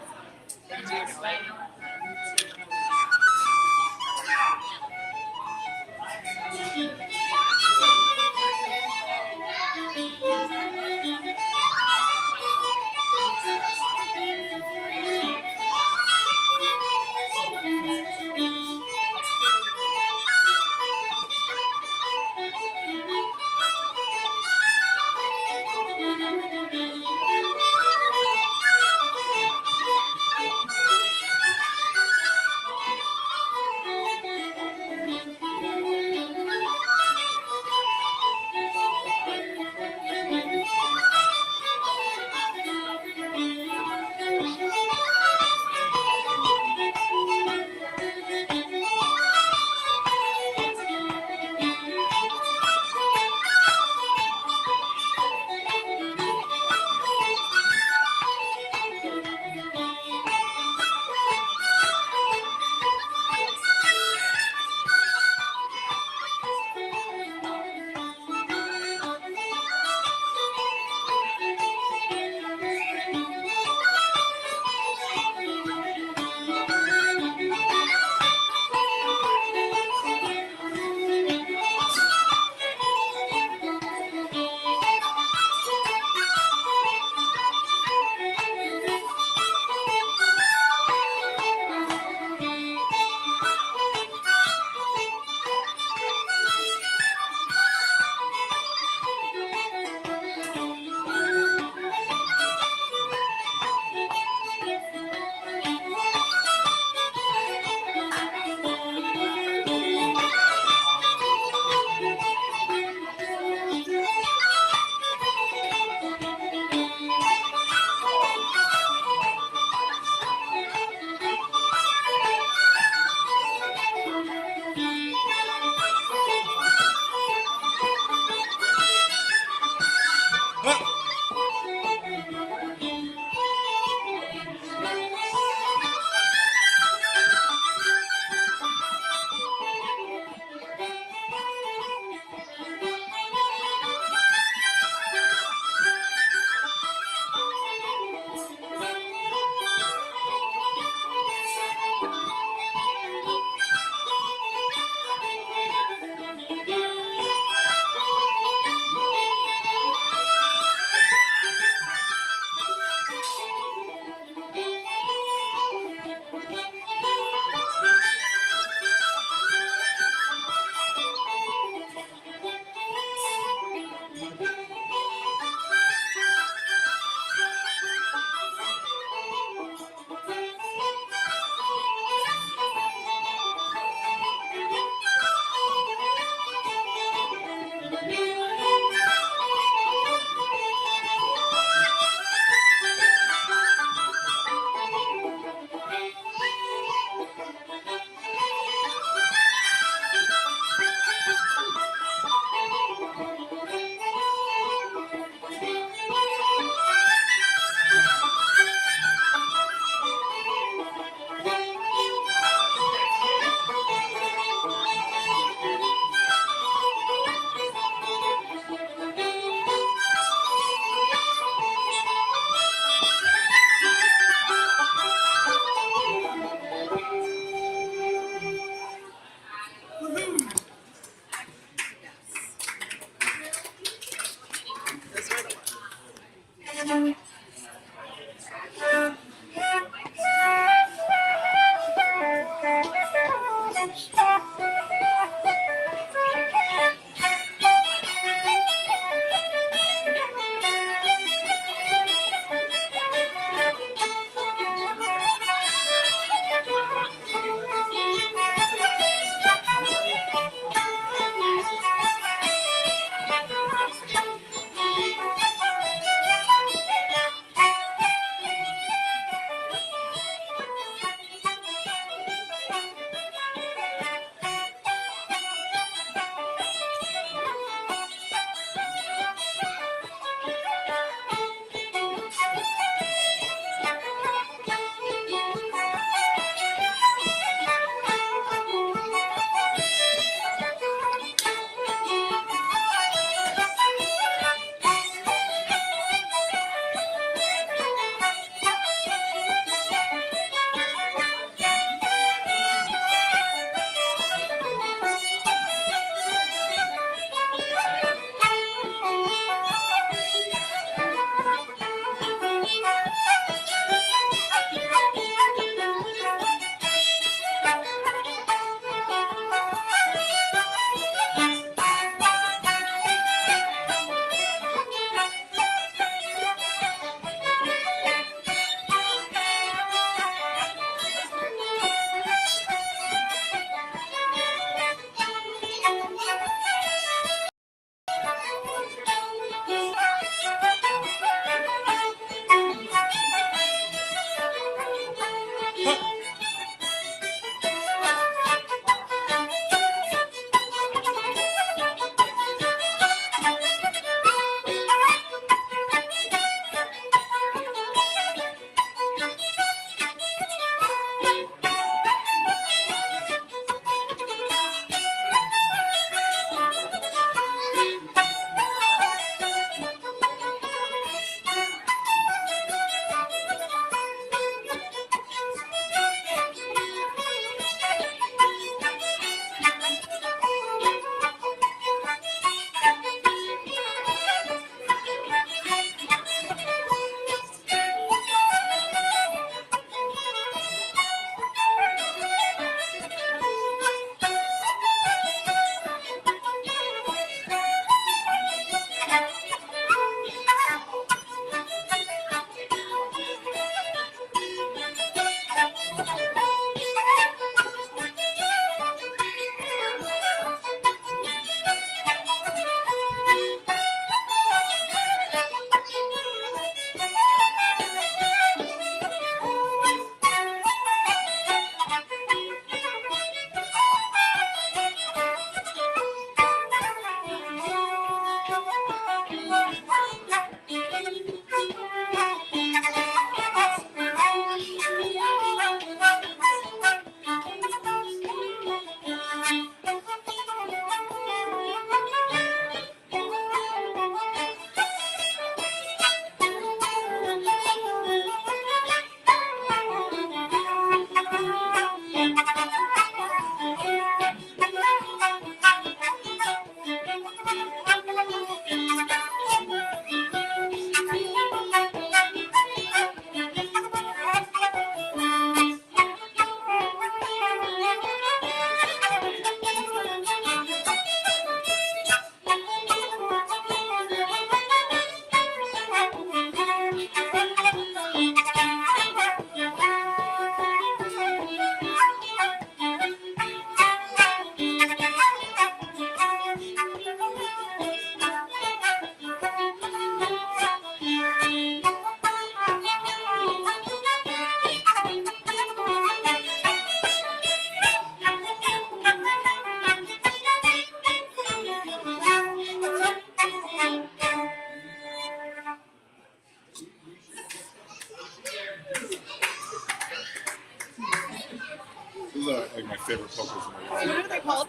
are like my favorite polkas in the What world. are they called?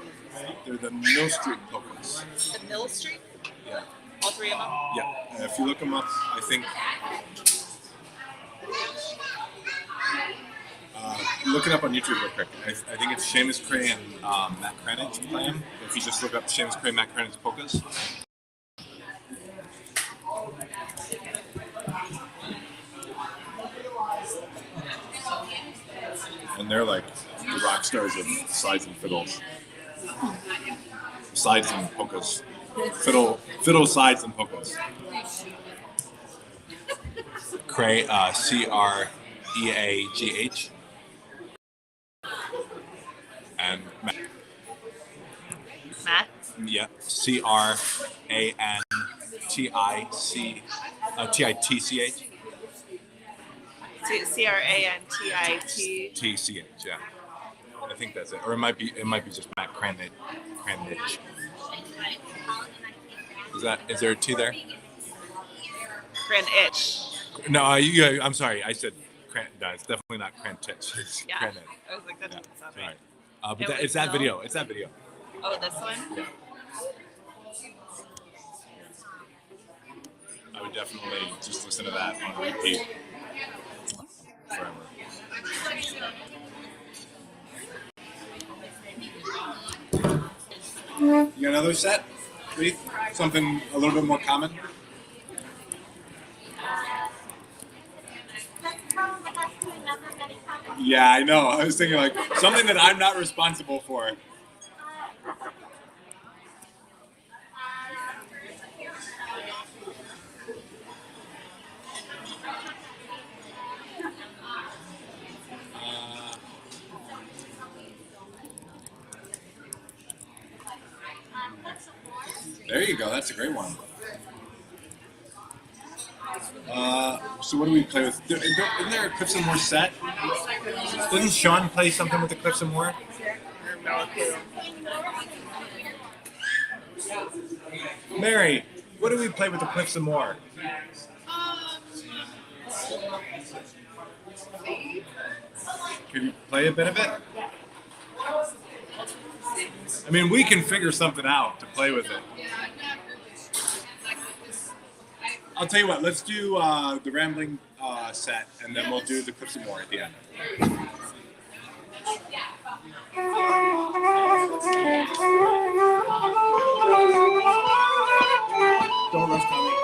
They're the Mill Street polkas. The Mill Street? Yeah. All three of them? Yeah. And if you look them up, I think. Look it up on YouTube real quick. I think it's Seamus Cray and Matt Cranage play them. If you just look up Seamus Cray, Matt Cranage polkas. And they're like the rock stars of slides and fiddles. Slides and polkas. Fiddle slides and polkas. Cray, Creagh. And Matt. Matt? Yeah, CRANTICH. CRANTIT. TCH, yeah. I think that's it. Or it might be just Matt Cranage. Is there a T there? Cranitch. No, I'm sorry. I said no, it's definitely not Crantich. It's Yeah. Cranage. I was like, that doesn't sound Sorry. right. But it's that video. It's that video. Oh, this one? Yeah. I would definitely just listen to that on repeat forever. You got another set, Reith? Something a little bit more common? Yeah, I know. I was thinking like something that I'm not responsible for. There you go. That's a great one. So what do we play with? Isn't there a Cliffs and More set? Didn't Sean play something with the Cliffs and More? Mary, what do we play with the Cliffs and More? Can you play a bit of it? I mean, we can figure something out to play with it. I'll tell you what, let's do the Rambling set, and then we'll do the Cliffs and More at the end. Don't rush, Tommy.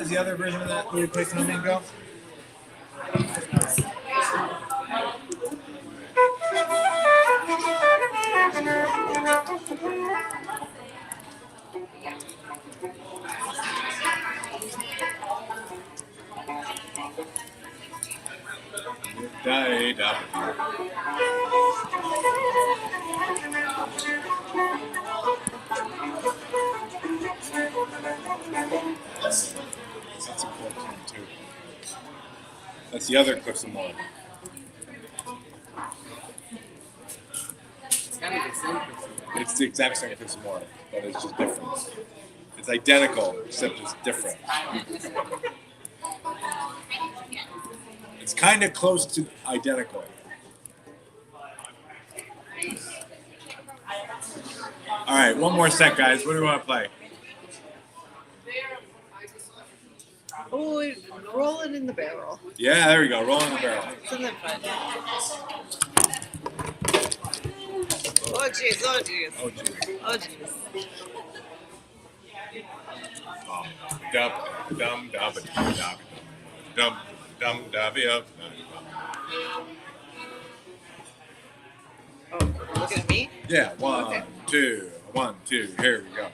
does the other version of that we play snowman go? Die, die. That's a cool tune too. That's the other Cliffs and More. It's kind of the same. It's the exact same Cliffs and More, but it's just different. It's identical, except it's different. It's kind of close to identical. All right, one more set, guys. What do we want to play? Oh, rolling in the barrel. Yeah, there we go. Rolling the barrel. Something fun. Oh jeez, oh jeez. Oh, geez. Oh jeez. Dum dum dum dum dum dum dum dum. Oh, you're looking at me? Yeah, one, Okay. two, 1, 2. Here we go.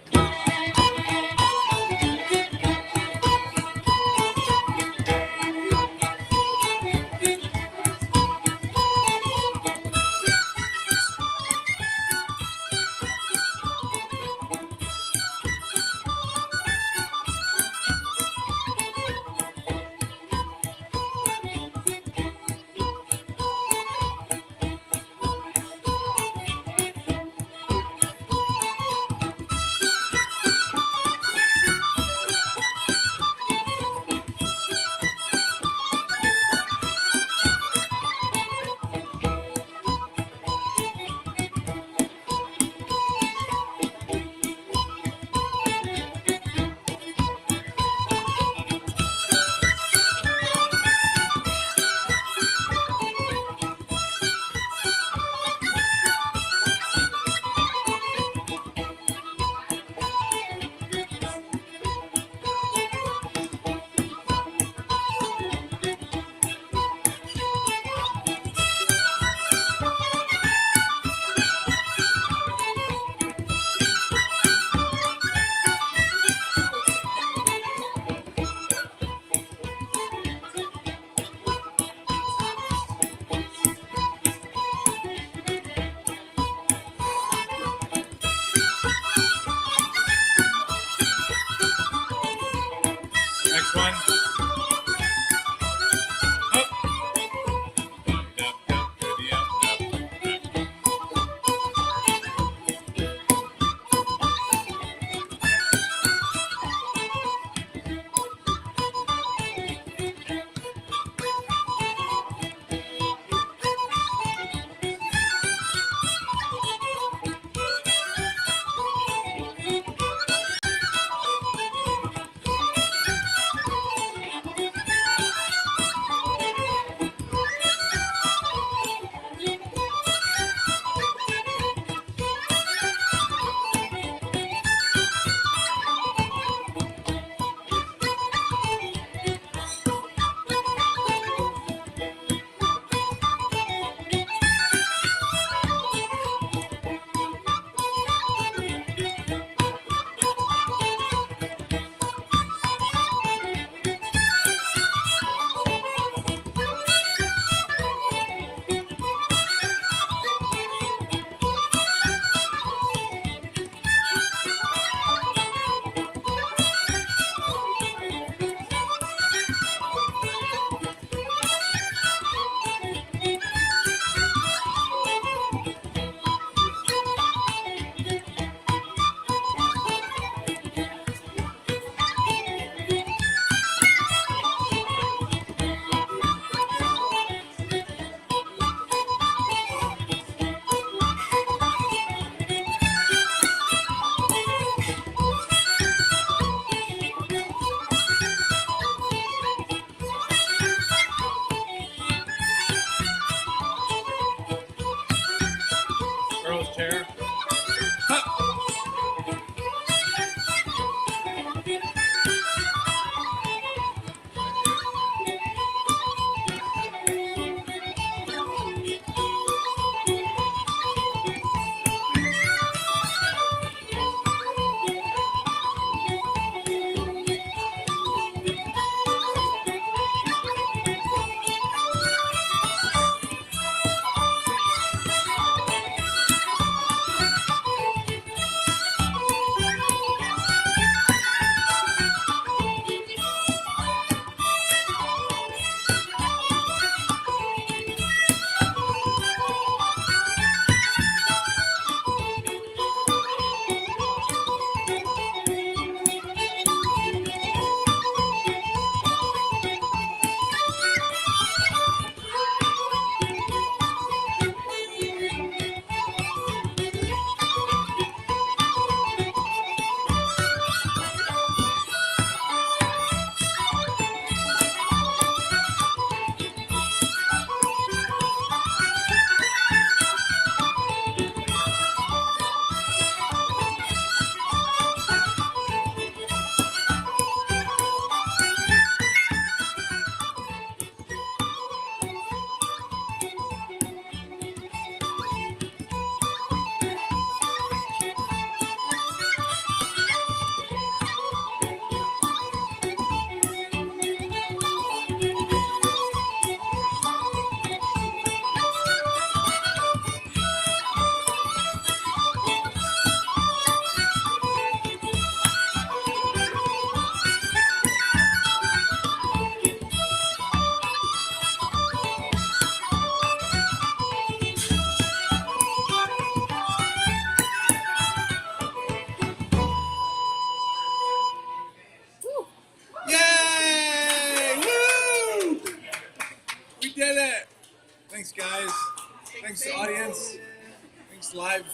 live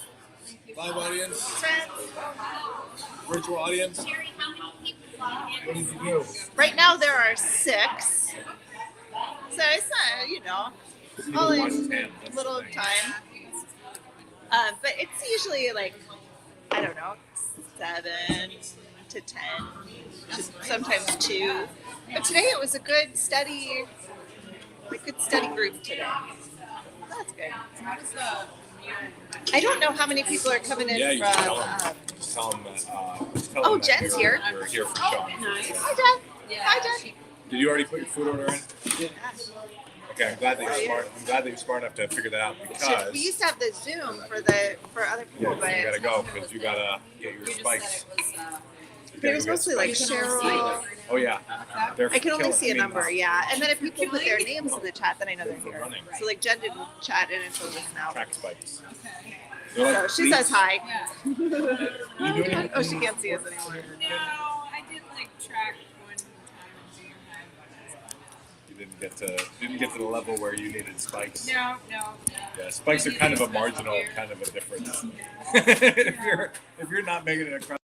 audience, virtual audience. What did you do? Right now there are 6. So it's not, all in little time. But it's usually like, I don't know, 7 to 10, sometimes 2. But today it was a good steady group today. That's good. I don't know how many people are coming in Yeah, you from. can tell them. Just tell them that. Oh, Jen's here. We're here for Sean. Hi, Jen. Hi, Jen. Did you already put your food order in? Okay, I'm glad that you're smart enough to figure that out because. We used to have the Zoom for other people, Yeah, but you gotta go because you gotta get your spikes. it was mostly like Cheryl. Oh yeah. I can only killing- see a I mean, number, yeah. And then if people put their names in the chat, then I know they're here. running. So like Jen didn't chat in until just now. Track spikes. So she says hi. You doing it? Oh, she can't see us anymore. No, I did like track one time in junior high. You didn't get to the level where you needed spikes. No. Yeah, spikes are kind of a marginal, kind of a difference. If you're not making it across.